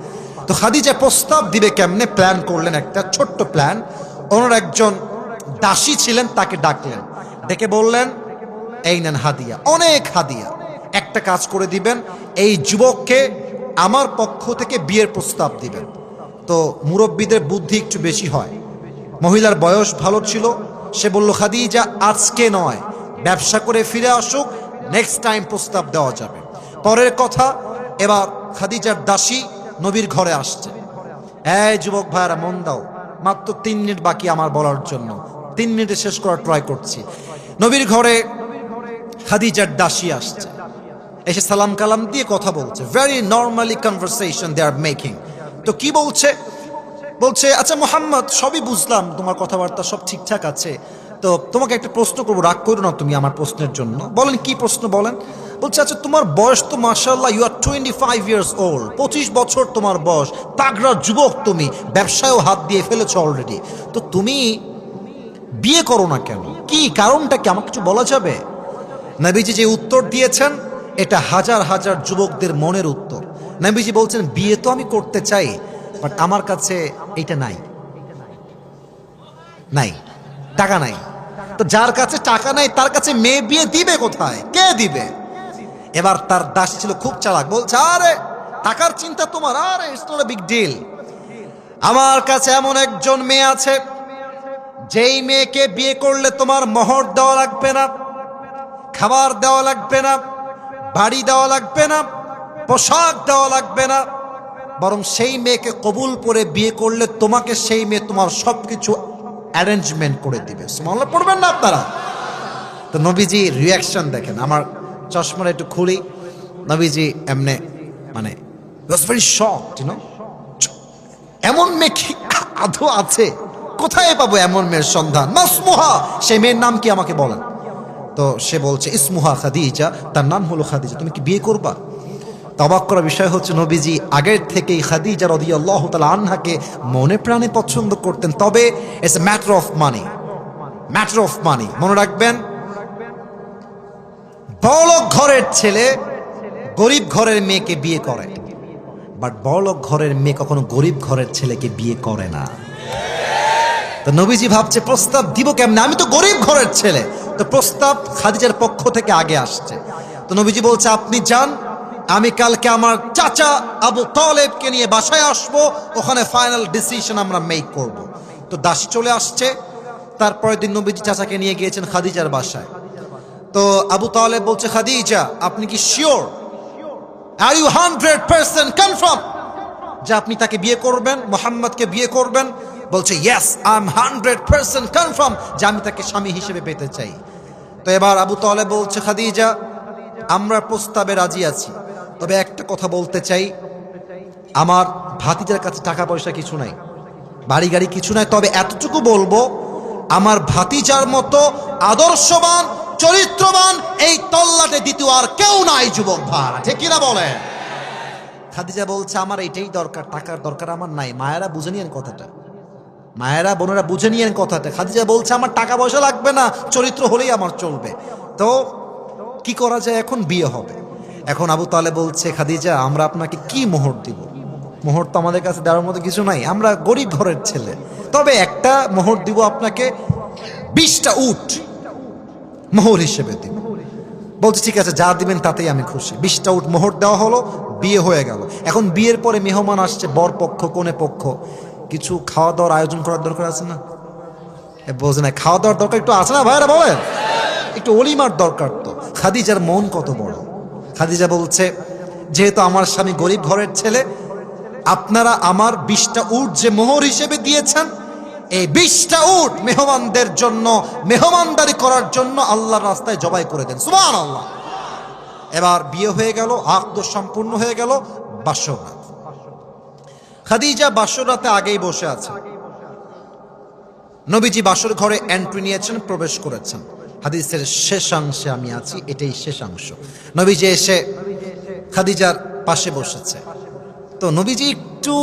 তো খাদিজা প্রস্তাব দিবে কেমনে প্ল্যান করলেন, একটা ছোট্ট প্ল্যান। ওনার একজন দাসী ছিলেন, তাকে ডাকলেন, ডেকে বললেন এই নেন হাদিয়া, অনেক হাদিয়া, একটা কাজ করে দিবেন, এই যুবককে আমার পক্ষ থেকে বিয়ের প্রস্তাব দিবেন। তো মুরব্বীদের বুদ্ধি একটু বেশি হয়, মহিলার বয়স ভালো ছিল, সে বলল খাদিজা আজকে নয়, ব্যবসা করে ফিরে আসুক, নেক্সট টাইম প্রস্তাব দেওয়া যাবে। পরের কথা, এবার খাদিজার দাসী নবীর ঘরে আসছে। এই যুবক ভাইরা মন দাও, মাত্র 3 মিনিট বাকি আমার বলার জন্য, 3 মিনিটে শেষ করার ট্রাই করছি। নবীর ঘরে খাদিজার দাসী আসছে, এসে সালাম কালাম দিয়ে কথা বলছে, very normally conversation they are making. তো কি বলছে? বলছে আচ্ছা মুহাম্মদ, সবই বুঝলাম, তোমার কথাবার্তা সব ঠিকঠাক আছে, তো তোমাকে একটা প্রশ্ন করবো, রাগ করো না তুমি আমার প্রশ্নের জন্য। বলেন কি প্রশ্ন বলেন। বলছে আচ্ছা তোমার বয়স তো মাশাআল্লাহ, ইউ আর 25 ইয়ার্স ওল্ড, 25 বছর তোমার বয়স, তাগড়া যুবক তুমি, ব্যবসায়ও হাত দিয়ে ফেলেছো অলরেডি, তো তুমি বিয়ে করো না কেন? কি কারণটা কি আমাকে কিছু বলা যাবে? নবীজি যে উত্তর দিয়েছেন এটা হাজার হাজার যুবকদের মনের উত্তর। নবীজি বলছেন বিয়ে তো আমি করতে চাই, বাট আমার কাছে এটা নাই, নাই, টাকা নাই। তো যার কাছে টাকা নাই তার কাছে মেয়ে বিয়ে দিবে কোথায়, কে দিবে? এবার তার দাসী ছিল খুব চালাক, বলছে আরে টাকার চিন্তা তোমার, আরে it's not a big deal, আমার কাছে এমন একজন মেয়ে আছে যেই মেয়েকে বিয়ে করলে তোমার মোহর দেওয়া লাগবে না, খাবার দেওয়া লাগবে না, বাড়ি দেওয়া লাগবে না, পোশাক দেওয়া লাগবে না, বরং সেই মেয়েকে কবুল করে বিয়ে করলে তোমাকে সেই মেয়ে তোমার সবকিছু অ্যারেঞ্জমেন্ট করে দিবে। সুবহানাল্লাহ পড়বেন না আপনারা? তো নবীজি রিয়াকশন দেখেন, আমার চশমাটা একটু খুলি, নবীজি এমনে মানে was very shocked, you know, এমন মেয়ে কি আদৌ আছে? কোথায় পাবো এমন মেয়ের সন্ধান? মাসমুহা, সেই মেয়ের নাম কি আমাকে বলেন। তো সে বলছে ইসমুহা খাদিজা, তার নাম হলো খাদিজা, তুমি কি বিয়ে করবা? অবাক করার বিষয় হচ্ছে নবীজি আগের থেকেই খাদিজা রাদিয়াল্লাহু তাআলা আনহাকে মনে প্রাণে পছন্দ করতেন, তবে it's a matter of money, matter of money. মনে রাখবেন, বড়লোক ঘরের ছেলে গরিব ঘরের মেয়েকে বিয়ে করে, বাট বড়লোক ঘরের মেয়ে কখনো গরিব ঘরের ছেলেকে বিয়ে করে না। তো নবীজি ভাবছে প্রস্তাব দিব কেমনে, আমি তো গরিব ঘরের ছেলে। তো প্রস্তাব খাদিজার পক্ষ থেকে আগে আসছে। তো নবীজি বলছে আপনি যান, আমি কালকে আমার চাচা আবু তালেবকে নিয়ে বাসায় আসবো, ওখানে ফাইনাল ডিসিশন আমরা মেক করব। তো দাসী চলে আসছে। তারপরের দিন নবীজি চাচাকে নিয়ে গিয়েছেন খাদিজার বাসায়। তো আবু তালেব বলছে খাদিজা আপনি কি শিওর, আর ইউ 100% কনফার্ম যে আপনি তাকে বিয়ে করবেন, মুহাম্মদকে বিয়ে করবেন? বলছে ইয়েস, আই এম 100% কনফার্ম যে আমি তাকে স্বামী হিসেবে পেতে চাই। তো এবার আবু তালেব বলছে খাদিজা আমরা প্রস্তাবে রাজি আছি, তবে একটা কথা বলতে চাই, আমার ভাতিজার কাছে টাকা পয়সা কিছু নাই, বাড়ি গাড়ি কিছু নাই, তবে এতটুকু বলবো আমার ভাতিজার মতো আদর্শবান চরিত্রবান এই তল্লাটে দ্বিতীয় আর কেউ নাই যুবক ভাই, ঠিক কিনা বলে? খাদিজা বলছে আমার এটাই দরকার, টাকার দরকার আমার নাই। মায়েরা বুঝে নিয়েন কথাটা, মায়েরা বোনেরা বুঝে নিয়েন কথাটা। খাদিজা বলছে আমার টাকা পয়সা লাগবে না, চরিত্র হলেই আমার চলবে। তো কি করা যায়? এখন বিয়ে হবে। এখন আবু তালেব বলছে খাদিজা আমরা আপনাকে কি মোহর দিব? মোহর তো আমাদের কাছে দেওয়ার মতো কিছু নাই, আমরা গরিব ঘরের ছেলে, তবে একটা মোহর দিব আপনাকে, 20টা উট মোহর হিসেবে দিব। বলছে ঠিক আছে, যা দিবেন তাতেই আমি খুশি। 20টা উট মোহর দেওয়া হলো, বিয়ে হয়ে গেল। এখন বিয়ের পরে মেহমান আসছে, বর পক্ষ কনে পক্ষ, কিছু খাওয়া দাওয়ার আয়োজন করার দরকার আছে না? বোঝে না, খাওয়া দাওয়ার দরকার একটু আছে না ভাইরা, বলেন? একটু অলিমার দরকার। তো খাদিজার মন কত বড়। খাদিজা বলছে যেহেতু আমার স্বামী গরিব ঘরের ছেলে, আপনারা আমার 20টা উট যে মোহর হিসেবে দিয়েছেন, এই 20টা উট মেহমানদের জন্য, মেহমানদারি করার জন্য আল্লাহর রাস্তায় জবাই করে দেন। সুবহানাল্লাহ। এবার বিয়ে হয়ে গেল, আকদ সম্পূর্ণ হয়ে গেল। বাসর রাত, খাদিজা বাসর রাতে আগেই বসে আছে। নবীজি বাসর ঘরে এন্ট্রি নিয়েছেন, প্রবেশ করেছেন। হাদিসের শেষাংশে আমি আছি, এটাই শেষাংশ। নবীজি এসে খাদিজার পাশে বসেছে। তো নবীজি একটু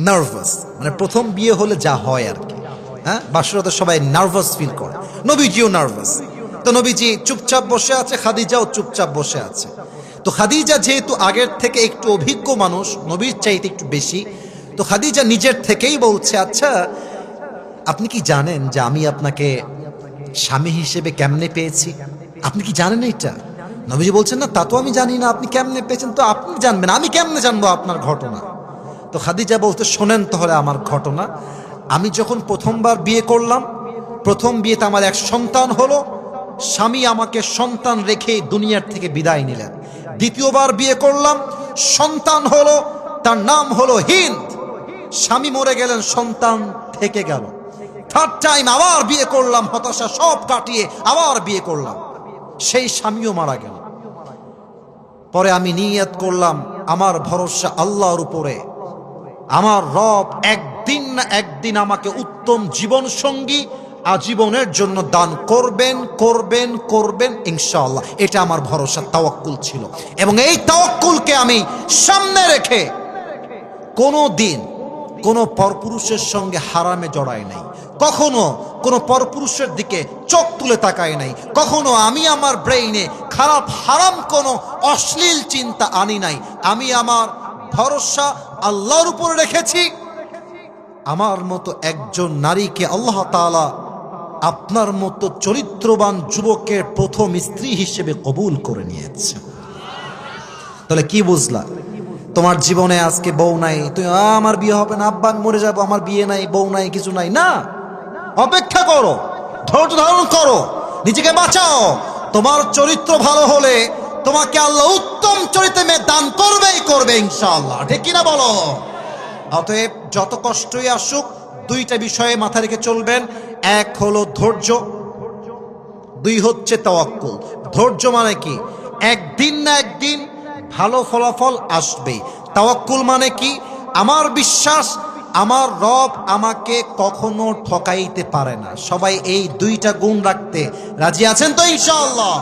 নার্ভাস, মানে প্রথম বিয়ে হলে যা হয় আর কি, হ্যাঁ, বাসরাতে সবাই নার্ভাস ফিল করে, নবীজিও নার্ভাস। তো নবীজি চুপচাপ বসে আছে, খাদিজাও চুপচাপ বসে আছে। তো খাদিজা যেহেতু আগের থেকে একটু অভিজ্ঞ মানুষ, নবীর চাইতে একটু বেশি, তো খাদিজা নিজের থেকেই বলছে আচ্ছা আপনি কি জানেন যে আমি আপনাকে স্বামী হিসেবে কেমনে পেয়েছি? আপনি কি জানেন এটা? নবীজি বলছেন না তা তো আমি জানি না, আপনি কেমনে পেয়েছেন তো আপনি জানবেন, আমি কেমনে জানবো আপনার ঘটনা? তো খাদিজা বলতে শোনেন তাহলে আমার ঘটনা। আমি যখন প্রথমবার বিয়ে করলাম, প্রথম বিয়েতে আমার এক সন্তান হলো, স্বামী আমাকে সন্তান রেখে দুনিয়ার থেকে বিদায় নিলেন। দ্বিতীয়বার বিয়ে করলাম, সন্তান হলো, তার নাম হলো হিন্দ, স্বামী মরে গেলেন, সন্তান থেকে গেল। থার্ড টাইম আবার বিয়ে করলাম, হতাশা সব কাটিয়ে আবার বিয়ে করলাম, সেই স্বামীও মারা গেল। পরে আমি নিয়ত করলাম আমার ভরসা আল্লাহর উপরে, আমার রব একদিন না একদিন আমাকে উত্তম জীবন সঙ্গী আজীবনের জন্য দান করবেন করবেন করবেন ইনশাআল্লাহ। এটা আমার ভরসা, তাওয়াক্কুল ছিল। এবং এই তাওয়াক্কুলকে আমি সামনে রেখে কোনো দিন কোনো পরপুরুষের সঙ্গে হারামে জড়াই নাই, কখনো কোনো পরপুরুষের দিকে চোখ তুলে তাকাই নাই, কখনো আমি আমার ব্রেইনে খারাপ হারাম কোনো অশ্লীল চিন্তা আনি নাই। আমি আমার ভরসা আল্লাহর উপর রেখেছি। আমার মতো একজন নারীকে আল্লাহ তাআলা আপনার মতো চরিত্রবান যুবকের প্রথম স্ত্রী হিসেবে কবুল করে নিয়েছে। তাহলে কি বুঝলা? তোমার জীবনে আজকে বউ নাই, তুই আমার বিয়ে হবে না, আব্বা আমি মরে যাবো, আমার বিয়ে নাই, বউ নাই, কিছু নাই, না। অপেক্ষা করো, ধৈর্য ধারণ করো, নিজেকে বাঁচাও। তোমার চরিত্র ভালো হলে তোমাকে আল্লাহ উত্তম চরিত্রে দান করবেই করবে ইনশাআল্লাহ, ঠিক কিনা বলো? অতএব যত কষ্টই আসুক, দুইটা বিষয়ে মাথা রেখে চলবেন। এক হলো ধৈর্য, দুই হচ্ছে তাওয়াক্কুল। ধৈর্য মানে কি? একদিন না একদিন ভালো ফলাফল আসবে। তাওয়াক্কুল মানে কি? আমার বিশ্বাস আমার রব আমাকে কখনো ঠকাইতে পারে না। সবাই এই দুইটা গুণ রাখতে রাজি আছেন তো ইনশাআল্লাহ?